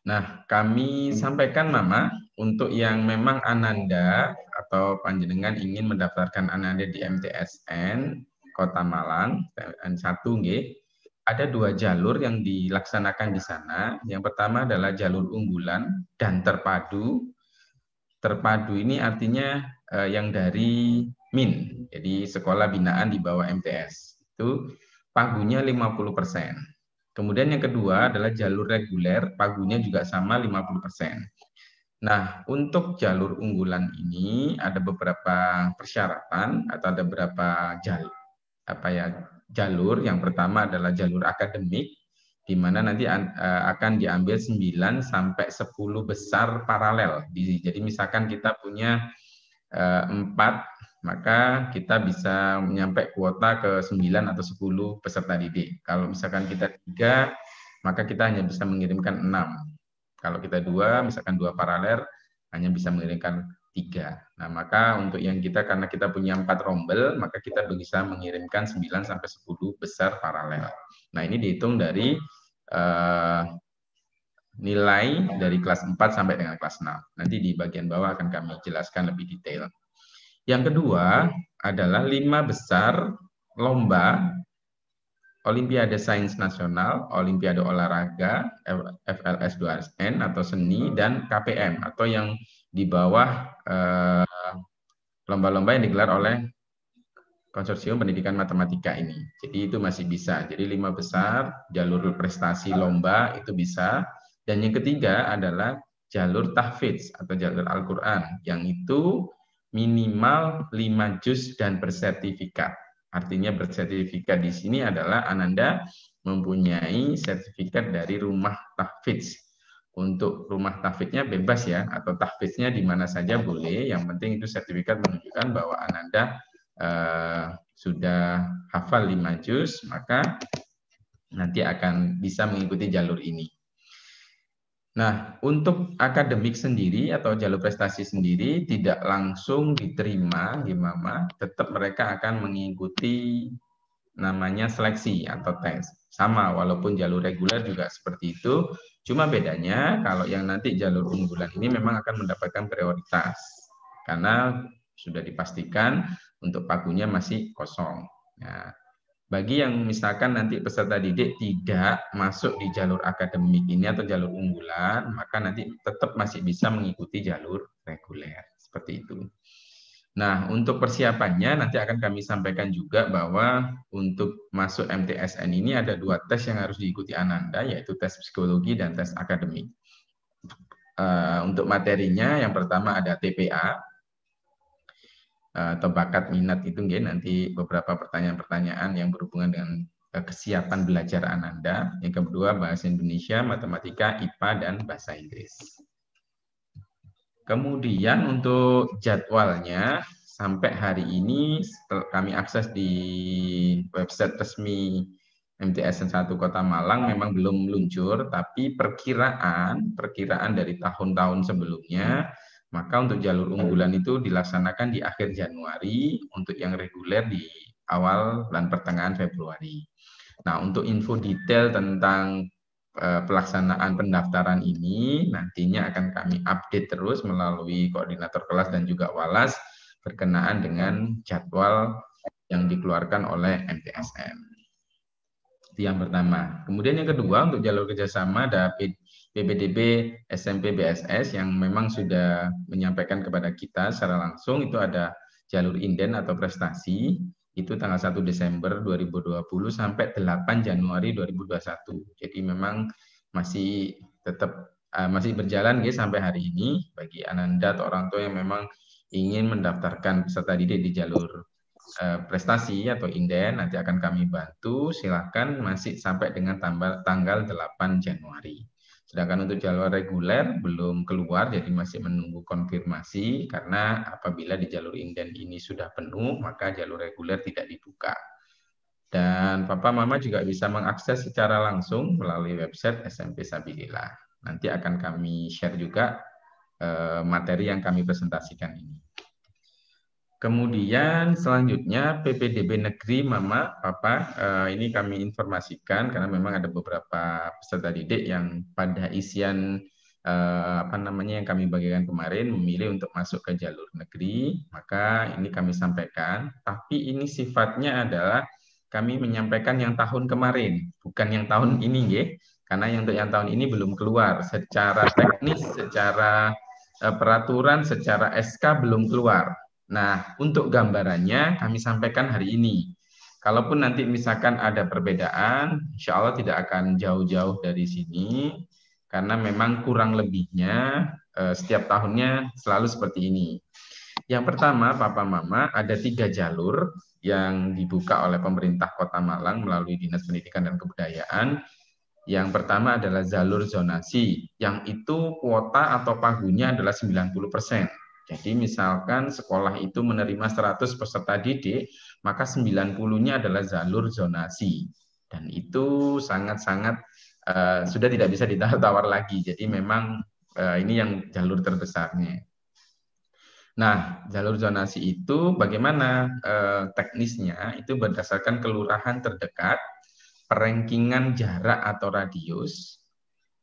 Nah, kami sampaikan Mama, untuk yang memang Ananda atau panjenengan ingin mendaftarkan Ananda di MTSN Kota Malang, PLN 1 ada 2 jalur yang dilaksanakan di sana. Yang pertama adalah jalur unggulan dan terpadu. Terpadu ini artinya yang dari MIN, jadi sekolah binaan di bawah MTS. Itu pagunya 50%. Kemudian yang kedua adalah jalur reguler, pagunya juga sama 50%. Nah, untuk jalur unggulan ini ada beberapa persyaratan atau ada beberapa jalur. Yang pertama adalah jalur akademik, di mana nanti akan diambil 9 sampai 10 besar paralel. Jadi misalkan kita punya 4, maka kita bisa menyampai kuota ke 9 atau 10 peserta didik. Kalau misalkan kita 3, maka kita hanya bisa mengirimkan 6. Kalau kita 2, misalkan 2 paralel, hanya bisa mengirimkan 3. Nah, maka untuk yang kita, karena kita punya 4 rombel, maka kita bisa mengirimkan 9 sampai 10 besar paralel. Nah, ini dihitung dari nilai dari kelas 4 sampai dengan kelas 6. Nanti di bagian bawah akan kami jelaskan lebih detail. Yang kedua adalah 5 besar lomba Olimpiade Sains Nasional, Olimpiade Olahraga, FLS 2SN atau seni, dan KPM atau yang di bawah lomba-lomba yang digelar oleh Konsorsium Pendidikan Matematika ini. Jadi itu masih bisa. Jadi 5 besar jalur prestasi lomba itu bisa. Dan yang ketiga adalah jalur tahfidz atau jalur Al-Quran, yang itu minimal 5 juz dan bersertifikat. Artinya bersertifikat di sini adalah Ananda mempunyai sertifikat dari rumah tahfidz. Untuk rumah tahfidznya bebas ya, atau tahfidznya di mana saja boleh. Yang penting itu sertifikat menunjukkan bahwa Ananda sudah hafal 5 juz, maka nanti akan bisa mengikuti jalur ini. Nah, untuk akademik sendiri atau jalur prestasi sendiri tidak langsung diterima di Mama, tetap mereka akan mengikuti namanya seleksi atau tes. Sama, walaupun jalur reguler juga seperti itu, cuma bedanya kalau yang nanti jalur unggulan ini memang akan mendapatkan prioritas, karena sudah dipastikan untuk pagunya masih kosong. Nah, bagi yang misalkan nanti peserta didik tidak masuk di jalur akademik ini atau jalur unggulan, maka nanti tetap masih bisa mengikuti jalur reguler. Seperti itu. Nah, untuk persiapannya nanti akan kami sampaikan juga bahwa untuk masuk MTSN ini ada 2 tes yang harus diikuti Ananda, yaitu tes psikologi dan tes akademik. Untuk materinya yang pertama ada TPA atau bakat minat itu nanti beberapa pertanyaan-pertanyaan yang berhubungan dengan kesiapan belajar Ananda. Yang kedua bahasa Indonesia, matematika, IPA dan bahasa Inggris. Kemudian untuk jadwalnya sampai hari ini kami akses di website resmi MTSN 1 Kota Malang memang belum meluncur, tapi perkiraan dari tahun-tahun sebelumnya, maka untuk jalur unggulan itu dilaksanakan di akhir Januari, untuk yang reguler di awal dan pertengahan Februari. Nah, untuk info detail tentang pelaksanaan pendaftaran ini nantinya akan kami update terus melalui koordinator kelas dan juga walas berkenaan dengan jadwal yang dikeluarkan oleh MTSN. Itu yang pertama. Kemudian yang kedua, untuk jalur kerjasama ada PPDB SMP BSS yang memang sudah menyampaikan kepada kita secara langsung. Itu ada jalur inden atau prestasi, itu tanggal 1 Desember 2020 sampai 8 Januari 2021. Jadi memang masih tetap masih berjalan sampai hari ini bagi Ananda atau orang tua yang memang ingin mendaftarkan peserta didik di jalur prestasi atau inden, nanti akan kami bantu. Silakan masih sampai dengan tanggal 8 Januari. Sedangkan untuk jalur reguler belum keluar, jadi masih menunggu konfirmasi, karena apabila di jalur inden ini sudah penuh, maka jalur reguler tidak dibuka. Dan Papa Mama juga bisa mengakses secara langsung melalui website SMP Sabilillah. Nanti akan kami share juga materi yang kami presentasikan ini. Kemudian selanjutnya PPDB Negeri Mama, Papa, ini kami informasikan karena memang ada beberapa peserta didik yang pada isian yang kami bagikan kemarin memilih untuk masuk ke jalur negeri, maka ini kami sampaikan. Tapi ini sifatnya adalah kami menyampaikan yang tahun kemarin, bukan yang tahun ini, karena untuk yang tahun ini belum keluar secara teknis, secara peraturan, secara SK belum keluar. Nah, untuk gambarannya kami sampaikan hari ini. Kalaupun nanti misalkan ada perbedaan, insya Allah tidak akan jauh-jauh dari sini, karena memang kurang lebihnya setiap tahunnya selalu seperti ini. Yang pertama, Papa Mama, ada 3 jalur yang dibuka oleh pemerintah Kota Malang melalui Dinas Pendidikan dan Kebudayaan. Yang pertama adalah jalur zonasi, yang itu kuota atau pagunya adalah 90%. Jadi misalkan sekolah itu menerima 100 peserta didik, maka 90-nya adalah jalur zonasi. Dan itu sangat-sangat sudah tidak bisa ditawar lagi. Jadi memang ini yang jalur terbesarnya. Nah, jalur zonasi itu bagaimana teknisnya? Itu berdasarkan kelurahan terdekat, perankingan jarak atau radius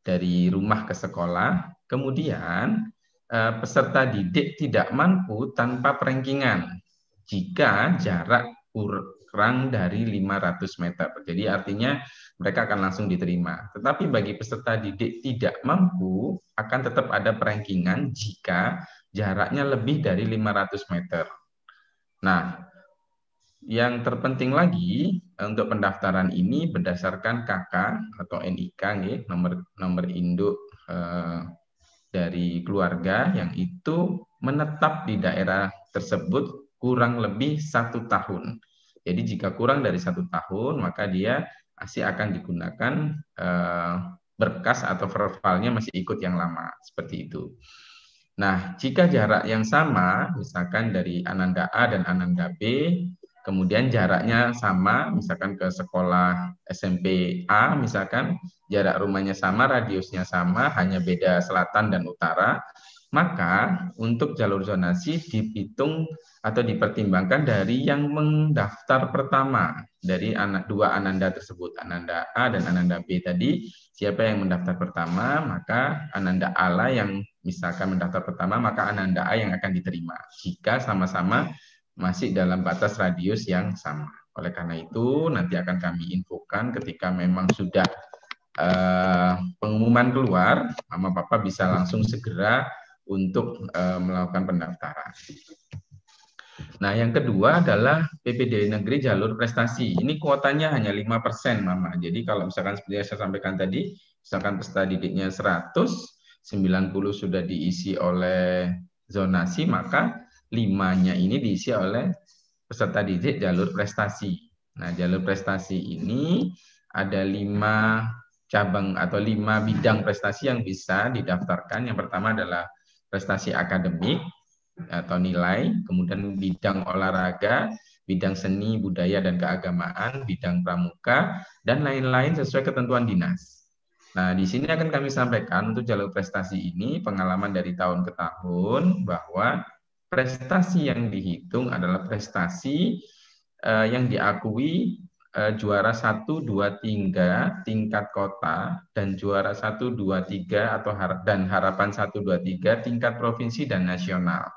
dari rumah ke sekolah, kemudian peserta didik tidak mampu tanpa perankingan jika jarak kurang dari 500 meter. Jadi artinya mereka akan langsung diterima. Tetapi bagi peserta didik tidak mampu, akan tetap ada perankingan jika jaraknya lebih dari 500 meter. Nah, yang terpenting lagi untuk pendaftaran ini berdasarkan KK atau NIK, nomor induk dari keluarga yang itu menetap di daerah tersebut kurang lebih 1 tahun. Jadi jika kurang dari 1 tahun, maka dia masih akan digunakan berkas atau verbalnya masih ikut yang lama, seperti itu. Nah, jika jarak yang sama, misalkan dari Ananda A dan Ananda B, kemudian jaraknya sama, misalkan ke sekolah SMP A, misalkan jarak rumahnya sama, radiusnya sama, hanya beda selatan dan utara, maka untuk jalur zonasi dihitung atau dipertimbangkan dari yang mendaftar pertama dari 2 Ananda tersebut, Ananda A dan Ananda B tadi. Siapa yang mendaftar pertama, maka Ananda A lah yang misalkan mendaftar pertama, maka Ananda A yang akan diterima jika sama-sama masih dalam batas radius yang sama. Oleh karena itu, nanti akan kami infokan ketika memang sudah pengumuman keluar, Mama Papa bisa langsung segera untuk melakukan pendaftaran. Nah, yang kedua adalah PPDB negeri jalur prestasi. Ini kuotanya hanya 5%, Mama. Jadi kalau misalkan seperti yang saya sampaikan tadi, misalkan peserta didiknya 100, 90 sudah diisi oleh zonasi, maka 5-nya ini diisi oleh peserta didik jalur prestasi. Nah, jalur prestasi ini ada 5 cabang atau 5 bidang prestasi yang bisa didaftarkan. Yang pertama adalah prestasi akademik atau nilai, kemudian bidang olahraga, bidang seni, budaya, dan keagamaan, bidang pramuka, dan lain-lain sesuai ketentuan dinas. Nah, di sini akan kami sampaikan untuk jalur prestasi ini pengalaman dari tahun ke tahun bahwa prestasi yang dihitung adalah prestasi yang diakui juara 1, 2, 3 tingkat kota dan juara 1, 2, 3 atau dan harapan 1, 2, 3 tingkat provinsi dan nasional.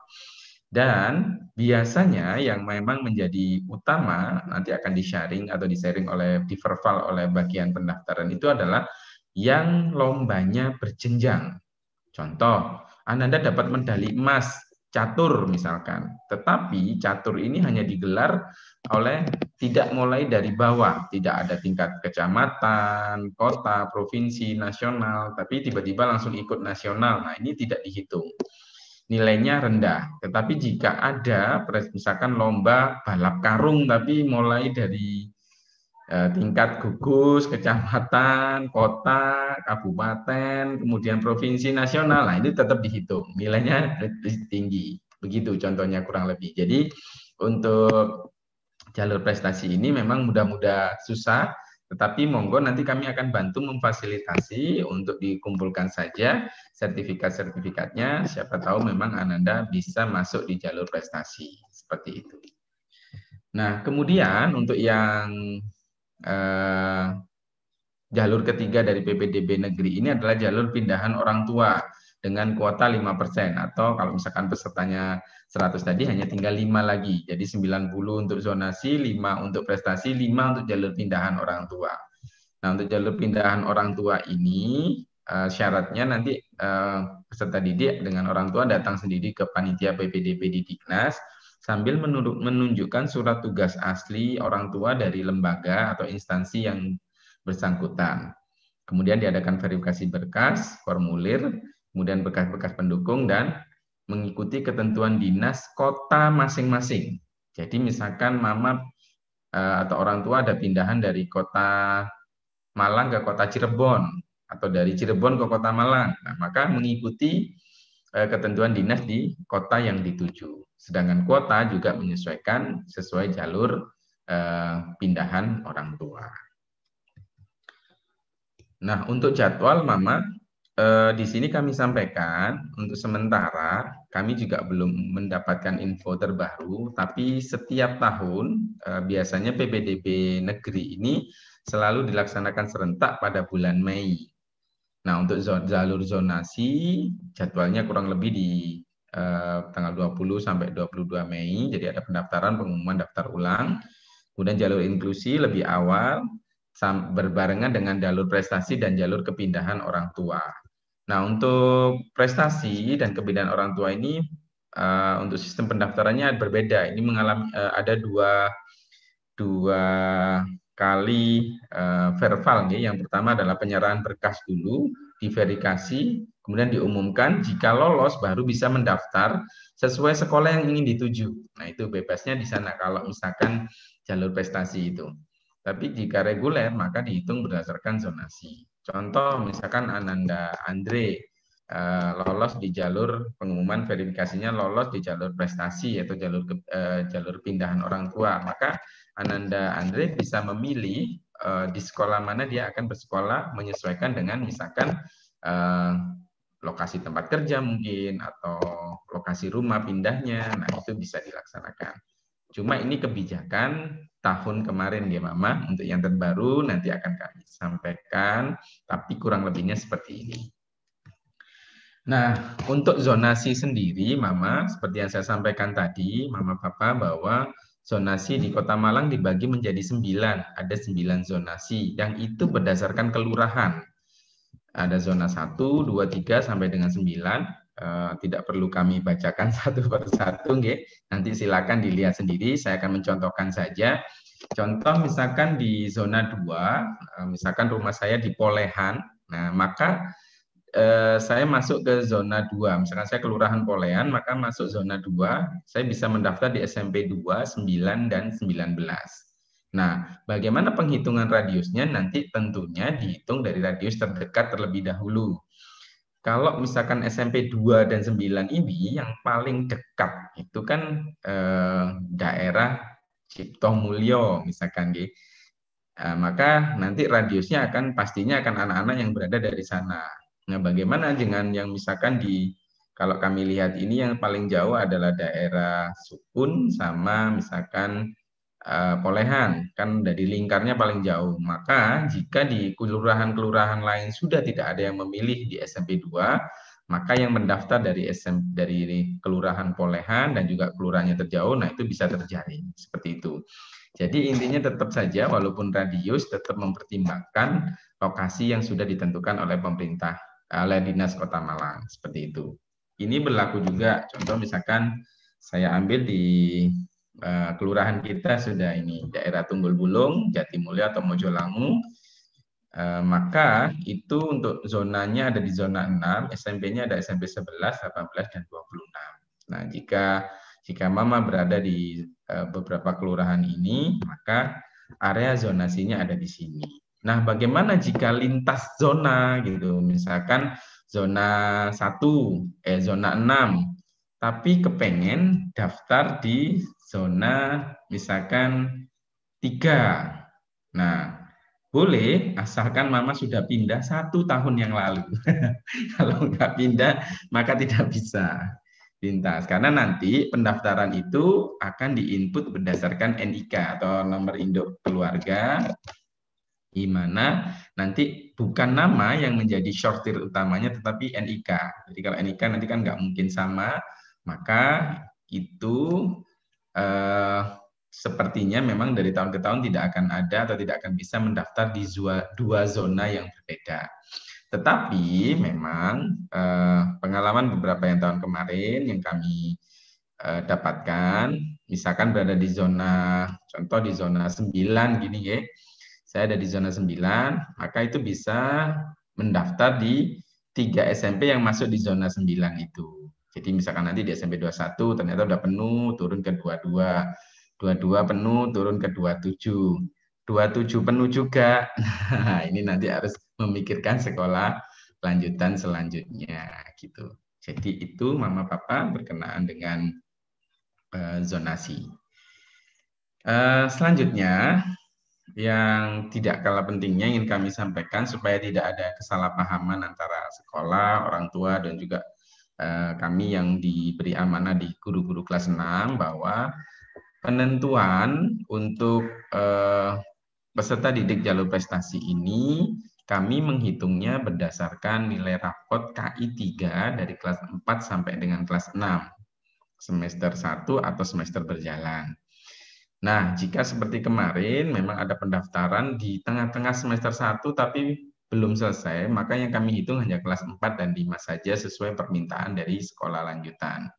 Dan biasanya yang memang menjadi utama nanti akan di-sharing atau di-sharing oleh di-verbal oleh bagian pendaftaran itu adalah yang lombanya berjenjang. Contoh, Ananda dapat medali emas catur misalkan, tetapi catur ini hanya digelar oleh tidak mulai dari bawah, tidak ada tingkat kecamatan, kota, provinsi, nasional, tapi tiba-tiba langsung ikut nasional. Nah, ini tidak dihitung. Nilainya rendah. Tetapi jika ada misalkan lomba balap karung tapi mulai dari tingkat gugus, kecamatan, kota, kabupaten, kemudian provinsi, nasional, nah ini tetap dihitung, nilainya tinggi. Begitu contohnya kurang lebih. Jadi untuk jalur prestasi ini memang mudah-mudah susah, tetapi monggo nanti kami akan bantu memfasilitasi untuk dikumpulkan saja sertifikat-sertifikatnya, siapa tahu memang Ananda bisa masuk di jalur prestasi, seperti itu. Nah, kemudian untuk yang jalur ketiga dari PPDB negeri ini adalah jalur pindahan orang tua dengan kuota 5%, atau kalau misalkan pesertanya 100 tadi hanya tinggal 5 lagi. Jadi 90 untuk zonasi, 5 untuk prestasi, 5 untuk jalur pindahan orang tua. Nah, untuk jalur pindahan orang tua ini syaratnya nanti peserta didik dengan orang tua datang sendiri ke panitia PPDB di Diknas sambil menunjukkan surat tugas asli orang tua dari lembaga atau instansi yang bersangkutan. Kemudian diadakan verifikasi berkas, formulir, kemudian berkas-berkas pendukung, dan mengikuti ketentuan dinas kota masing-masing. Jadi misalkan mama atau orang tua ada pindahan dari kota Malang ke kota Cirebon, atau dari Cirebon ke kota Malang, nah, maka mengikuti ketentuan dinas di kota yang dituju. Sedangkan kuota juga menyesuaikan sesuai jalur pindahan orang tua. Nah, untuk jadwal Mama, di sini kami sampaikan untuk sementara kami juga belum mendapatkan info terbaru, tapi setiap tahun biasanya PPDB negeri ini selalu dilaksanakan serentak pada bulan Mei. Nah, untuk jalur zonasi jadwalnya kurang lebih di tanggal 20 sampai 22 Mei, jadi ada pendaftaran, pengumuman daftar ulang. Kemudian jalur inklusi lebih awal, berbarengan dengan jalur prestasi dan jalur kepindahan orang tua. Nah, untuk prestasi dan kepindahan orang tua ini, untuk sistem pendaftarannya berbeda. Ini mengalami ada dua kali verbal nih. Yang pertama adalah penyerahan berkas dulu, diverifikasi, kemudian diumumkan. Jika lolos baru bisa mendaftar sesuai sekolah yang ingin dituju. Nah, itu bebasnya di sana kalau misalkan jalur prestasi itu. Tapi jika reguler maka dihitung berdasarkan zonasi. Contoh misalkan Ananda Andre lolos di jalur pengumuman verifikasinya lolos di jalur prestasi atau jalur pindahan orang tua, maka Ananda Andre bisa memilih di sekolah mana dia akan bersekolah menyesuaikan dengan misalkan lokasi tempat kerja mungkin atau lokasi rumah pindahnya. Nah, itu bisa dilaksanakan. Cuma ini kebijakan tahun kemarin ya Mama, untuk yang terbaru nanti akan kami sampaikan, tapi kurang lebihnya seperti ini. Nah, untuk zonasi sendiri Mama, seperti yang saya sampaikan tadi, Mama Papa, bahwa zonasi di Kota Malang dibagi menjadi 9, ada 9 zonasi, yang itu berdasarkan kelurahan. Ada zona 1, 2, 3 sampai dengan 9. tidak perlu kami bacakan satu persatu, nggih. Nanti silakan dilihat sendiri. Saya akan mencontohkan saja. Contoh misalkan di zona 2, misalkan rumah saya di Polehan. Nah, maka saya masuk ke zona 2. Misalkan saya kelurahan Polehan, maka masuk zona 2, saya bisa mendaftar di SMP 2, 9 dan 19. Nah, bagaimana penghitungan radiusnya? Nanti tentunya dihitung dari radius terdekat terlebih dahulu. Kalau misalkan SMP 2 dan 9 ini yang paling dekat itu kan daerah Cipto Mulyo misalkan, maka nanti radiusnya pastinya akan anak-anak yang berada dari sana. Nah, bagaimana dengan yang misalkan kalau kami lihat ini yang paling jauh adalah daerah Sukun sama misalkan Polehan, kan dari lingkarnya paling jauh. Maka jika di kelurahan-kelurahan lain sudah tidak ada yang memilih di SMP 2, maka yang mendaftar dari kelurahan Polehan dan juga kelurahannya terjauh, nah itu bisa terjaring seperti itu. Jadi intinya tetap saja walaupun radius tetap mempertimbangkan lokasi yang sudah ditentukan oleh pemerintah, oleh Dinas Kota Malang, seperti itu. Ini berlaku juga, contoh misalkan saya ambil di kelurahan kita sudah ini, daerah Tunggul Bulung, Jatimulyo atau Mojolangu, maka itu untuk zonanya ada di zona 6, SMP-nya ada SMP 11, 18, dan 26. Nah, jika Mama berada di beberapa kelurahan ini, maka area zonasinya ada di sini. Nah, bagaimana jika lintas zona gitu, misalkan zona 1, zona 6, tapi kepengen daftar di zona misalkan 3. Nah, boleh asalkan Mama sudah pindah 1 tahun yang lalu. Kalau nggak pindah, maka tidak bisa lintas. Karena nanti pendaftaran itu akan diinput berdasarkan NIK atau nomor induk keluarga, di mana nanti bukan nama yang menjadi sortir utamanya, tetapi NIK. Jadi kalau NIK nanti kan nggak mungkin sama, maka itu sepertinya memang dari tahun ke tahun tidak akan ada atau tidak akan bisa mendaftar di 2 zona yang berbeda. Tetapi memang pengalaman beberapa yang tahun kemarin yang kami dapatkan, misalkan berada di zona, contoh di zona 9 gini ya, saya ada di zona 9, maka itu bisa mendaftar di 3 SMP yang masuk di zona 9 itu. Jadi misalkan nanti di SMP 21 ternyata udah penuh, turun ke 22, 22 penuh, turun ke 27, 27 penuh juga. Nah, ini nanti harus memikirkan sekolah lanjutan selanjutnya gitu. Jadi itu Mama Papa berkenaan dengan zonasi. Selanjutnya yang tidak kalah pentingnya ingin kami sampaikan supaya tidak ada kesalahpahaman antara sekolah, orang tua dan juga kami yang diberi amanah di guru-guru kelas 6 bahwa penentuan untuk peserta didik jalur prestasi ini kami menghitungnya berdasarkan nilai rapot KI 3 dari kelas 4 sampai dengan kelas 6 semester 1 atau semester berjalan. Nah, jika seperti kemarin memang ada pendaftaran di tengah-tengah semester 1 tapi belum selesai, maka yang kami hitung hanya kelas 4 dan 5 saja sesuai permintaan dari sekolah lanjutan.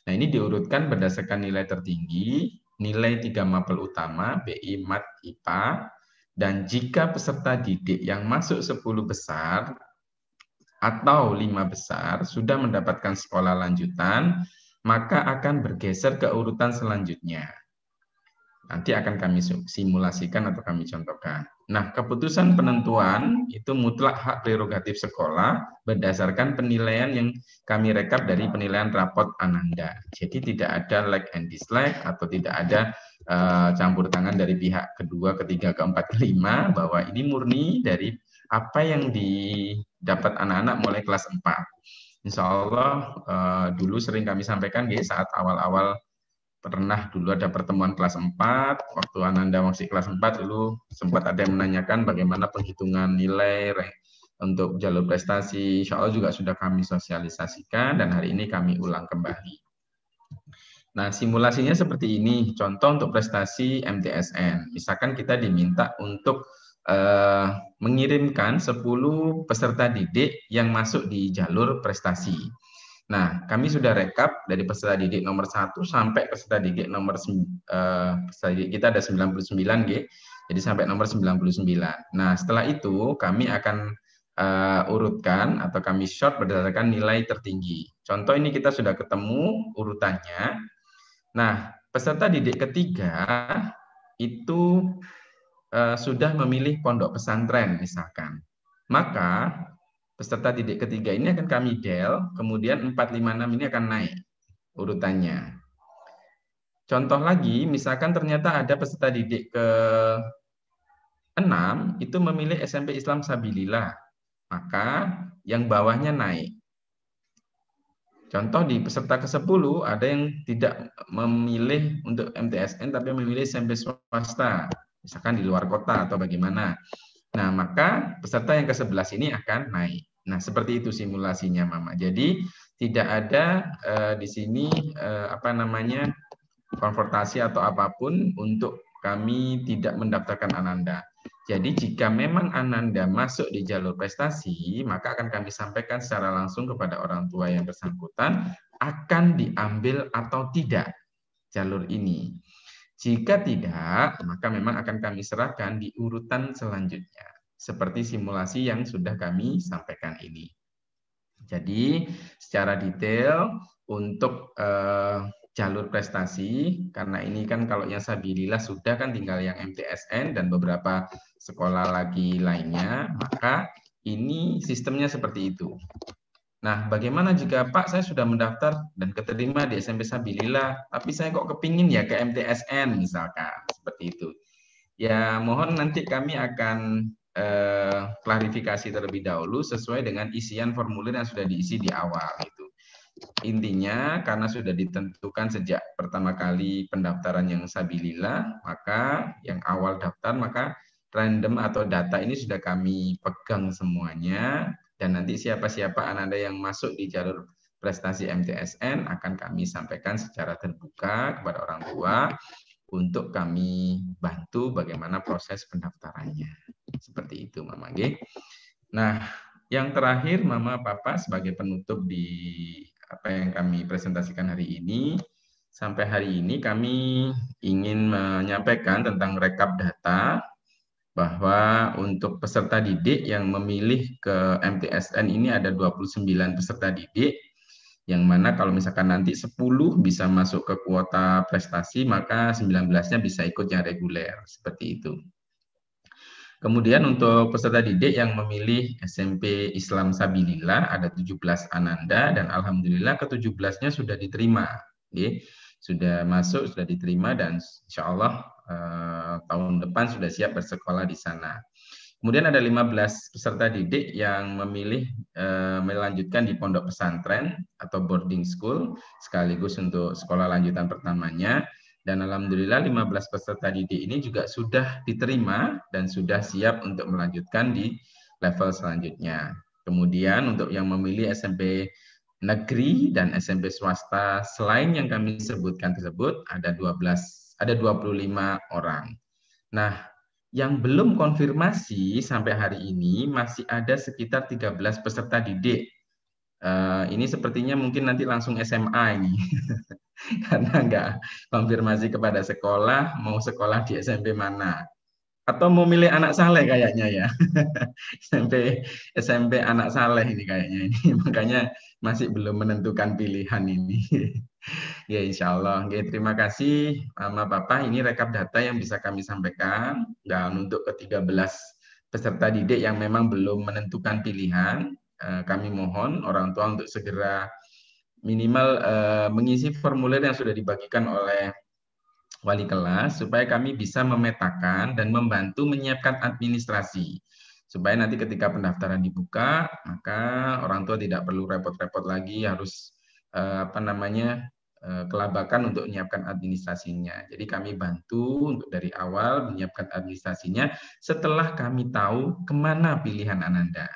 Nah, ini diurutkan berdasarkan nilai tertinggi, nilai 3 mapel utama, BI, MAT, IPA, dan jika peserta didik yang masuk 10 besar atau 5 besar sudah mendapatkan sekolah lanjutan, maka akan bergeser ke urutan selanjutnya. Nanti akan kami simulasikan atau kami contohkan. Nah, keputusan penentuan itu mutlak hak prerogatif sekolah berdasarkan penilaian yang kami rekap dari penilaian rapot Ananda. Jadi tidak ada like and dislike atau tidak ada campur tangan dari pihak kedua, ketiga, keempat, kelima bahwa ini murni dari apa yang didapat anak-anak mulai kelas 4. Insya Allah dulu sering kami sampaikan saat awal-awal pernah dulu ada pertemuan kelas 4, waktu Ananda masih kelas 4 dulu sempat ada yang menanyakan bagaimana penghitungan nilai untuk jalur prestasi. Insya Allah juga sudah kami sosialisasikan dan hari ini kami ulang kembali. Nah, simulasinya seperti ini. Contoh untuk prestasi MTSN. Misalkan kita diminta untuk mengirimkan 10 peserta didik yang masuk di jalur prestasi. Nah, kami sudah rekap dari peserta didik nomor 1 sampai peserta didik nomor peserta didik kita ada 99 G. Jadi sampai nomor 99. Nah, setelah itu kami akan urutkan atau kami short berdasarkan nilai tertinggi. Contoh ini kita sudah ketemu urutannya. Nah, peserta didik ketiga itu sudah memilih pondok pesantren misalkan. Maka peserta didik ketiga ini akan kami del, kemudian 456 ini akan naik urutannya. Contoh lagi, misalkan ternyata ada peserta didik ke-6 itu memilih SMP Islam Sabilillah, maka yang bawahnya naik. Contoh di peserta ke-10 ada yang tidak memilih untuk MTSN tapi memilih SMP swasta, misalkan di luar kota atau bagaimana. Nah, maka peserta yang ke-11 ini akan naik. Nah, seperti itu simulasinya, Mama. Jadi tidak ada di sini konfrontasi atau apapun untuk kami tidak mendaftarkan Ananda. Jadi jika memang Ananda masuk di jalur prestasi, maka akan kami sampaikan secara langsung kepada orang tua yang bersangkutan akan diambil atau tidak jalur ini. Jika tidak, maka memang akan kami serahkan di urutan selanjutnya, seperti simulasi yang sudah kami sampaikan ini. Jadi secara detail untuk jalur prestasi, karena ini kan kalau yang Sabilillah sudah kan tinggal yang MTSN dan beberapa sekolah lagi lainnya, maka ini sistemnya seperti itu. Nah, bagaimana jika Pak saya sudah mendaftar dan keterima di SMP Sabilillah, tapi saya kok kepingin ya ke MTSN misalkan, seperti itu. Ya mohon nanti kami akan klarifikasi terlebih dahulu sesuai dengan isian formulir yang sudah diisi di awal itu. Intinya karena sudah ditentukan sejak pertama kali pendaftaran yang Sabilillah, maka yang awal daftar maka random atau data ini sudah kami pegang semuanya, dan nanti siapa-siapa Ananda yang masuk di jalur prestasi MTSN akan kami sampaikan secara terbuka kepada orang tua untuk kami bantu bagaimana proses pendaftarannya. Seperti itu, Mama G. Nah, yang terakhir Mama Papa sebagai penutup di apa yang kami presentasikan hari ini, sampai hari ini kami ingin menyampaikan tentang rekap data bahwa untuk peserta didik yang memilih ke MTSN ini ada 29 peserta didik, yang mana kalau misalkan nanti 10 bisa masuk ke kuota prestasi, maka 19-nya bisa ikut yang reguler, seperti itu. Kemudian untuk peserta didik yang memilih SMP Islam Sabilillah ada 17 Ananda, dan alhamdulillah ke-17-nya sudah diterima. Sudah masuk, sudah diterima, dan insya Allah tahun depan sudah siap bersekolah di sana. Kemudian ada 15 peserta didik yang memilih melanjutkan di pondok pesantren atau boarding school, sekaligus untuk sekolah lanjutan pertamanya. Dan alhamdulillah 15 peserta didik ini juga sudah diterima dan sudah siap untuk melanjutkan di level selanjutnya. Kemudian untuk yang memilih SMP negeri dan SMP swasta selain yang kami sebutkan tersebut ada 25 orang. Nah, yang belum konfirmasi sampai hari ini masih ada sekitar 13 peserta didik. Ini sepertinya mungkin nanti langsung SMA ini. Karena nggak konfirmasi kepada sekolah, mau sekolah di SMP mana. Atau mau milih anak saleh kayaknya ya. SMP anak saleh ini kayaknya. Makanya masih belum menentukan pilihan ini. Ya insya Allah. Ya, terima kasih Mama Papa. Ini rekap data yang bisa kami sampaikan. Dan untuk ke-13 peserta didik yang memang belum menentukan pilihan, kami mohon orang tua untuk segera minimal mengisi formulir yang sudah dibagikan oleh wali kelas supaya kami bisa memetakan dan membantu menyiapkan administrasi supaya nanti ketika pendaftaran dibuka maka orang tua tidak perlu repot-repot lagi harus kelabakan untuk menyiapkan administrasinya. Jadi kami bantu untuk dari awal menyiapkan administrasinya setelah kami tahu kemana pilihan Ananda.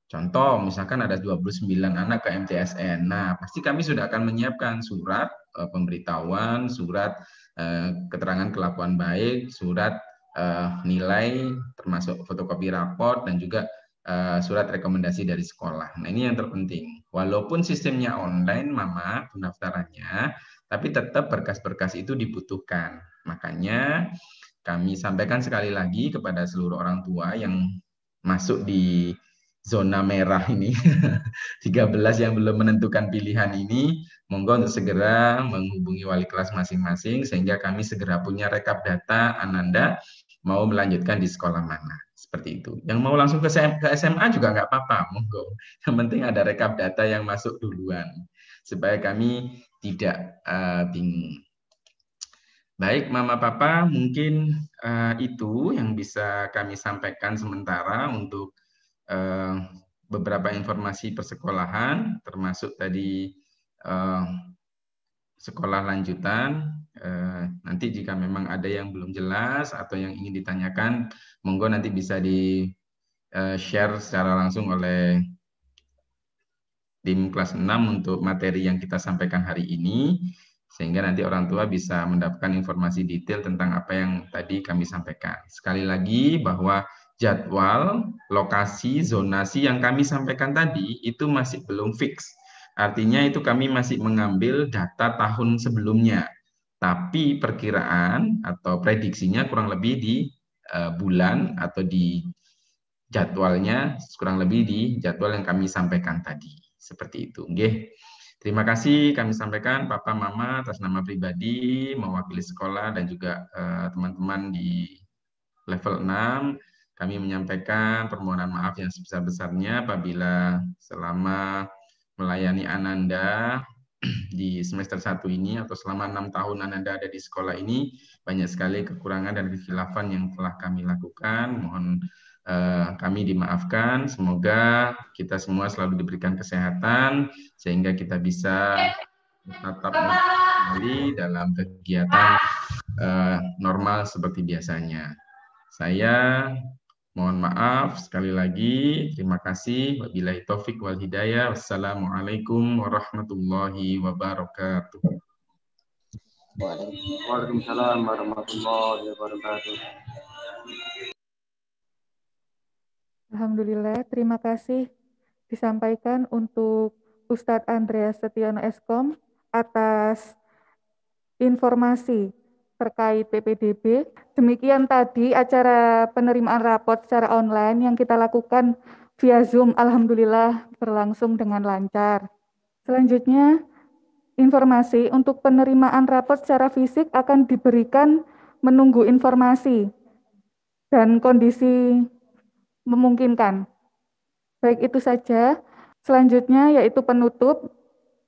Contoh, misalkan ada 29 anak ke MTSN. Nah, pasti kami sudah akan menyiapkan surat pemberitahuan, surat keterangan kelakuan baik, surat nilai, termasuk fotokopi raport, dan juga surat rekomendasi dari sekolah. Nah, ini yang terpenting. Walaupun sistemnya online, Mama, pendaftarannya, tapi tetap berkas-berkas itu dibutuhkan. Makanya kami sampaikan sekali lagi kepada seluruh orang tua yang masuk di zona merah ini, 13 yang belum menentukan pilihan ini, monggo untuk segera menghubungi wali kelas masing-masing sehingga kami segera punya rekap data Ananda mau melanjutkan di sekolah mana. Seperti itu. Yang mau langsung ke SMA juga nggak apa-apa, monggo. Yang penting ada rekap data yang masuk duluan supaya kami tidak bingung. Baik, Mama Papa, mungkin itu yang bisa kami sampaikan sementara untuk beberapa informasi persekolahan, termasuk tadi sekolah lanjutan. Nanti jika memang ada yang belum jelas atau yang ingin ditanyakan, monggo nanti bisa di-share secara langsung oleh tim kelas 6 untuk materi yang kita sampaikan hari ini, sehingga nanti orang tua bisa mendapatkan informasi detail tentang apa yang tadi kami sampaikan. Sekali lagi bahwa jadwal, lokasi, zonasi yang kami sampaikan tadi itu masih belum fix. Artinya itu kami masih mengambil data tahun sebelumnya. Tapi perkiraan atau prediksinya kurang lebih di bulan atau di jadwalnya kurang lebih di jadwal yang kami sampaikan tadi. Seperti itu. Nggih. Terima kasih kami sampaikan Papa Mama atas nama pribadi mewakili sekolah dan juga teman-teman di level 6. Kami menyampaikan permohonan maaf yang sebesar-besarnya apabila selama melayani Ananda di semester 1 ini atau selama 6 tahun Ananda ada di sekolah ini banyak sekali kekurangan dan kekhilafan yang telah kami lakukan. Mohon kami dimaafkan. Semoga kita semua selalu diberikan kesehatan sehingga kita bisa tetap kembali dalam kegiatan normal seperti biasanya. Saya mohon maaf sekali lagi. Terima kasih. Wabillahi taufik wal hidayah. Wassalamualaikum warahmatullahi wabarakatuh. Waalaikumsalam warahmatullahi wabarakatuh. Alhamdulillah, terima kasih disampaikan untuk Ustadz Andreas Setiono Eskom atas informasi terkait PPDB. Demikian tadi acara penerimaan rapot secara online yang kita lakukan via Zoom, alhamdulillah berlangsung dengan lancar. Selanjutnya, informasi untuk penerimaan rapot secara fisik akan diberikan menunggu informasi dan kondisi memungkinkan. Baik, itu saja. Selanjutnya yaitu penutup.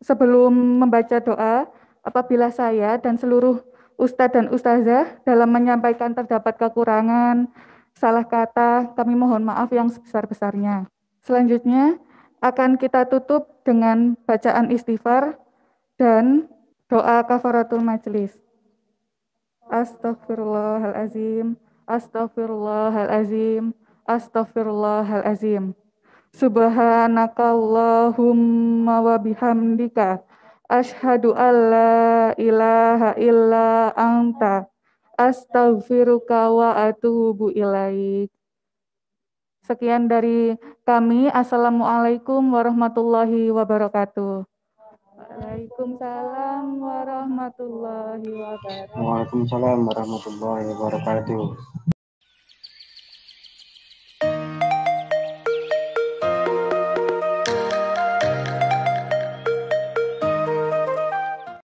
Sebelum membaca doa, apabila saya dan seluruh Ustadz dan Ustazah dalam menyampaikan terdapat kekurangan, salah kata, kami mohon maaf yang sebesar-besarnya. Selanjutnya akan kita tutup dengan bacaan istighfar dan doa kafaratul majelis. Astaghfirullahalazim, astaghfirullahalazim, astaghfirullahalazim. Subhanakallahumma wa bihamdika asyhadu alla ilaha illa anta astaghfiruka wa atubu ilaik. Sekian dari kami. Assalamualaikum warahmatullahi wabarakatuh. Waalaikumsalam warahmatullahi wabarakatuh. Waalaikumsalam warahmatullahi wabarakatuh.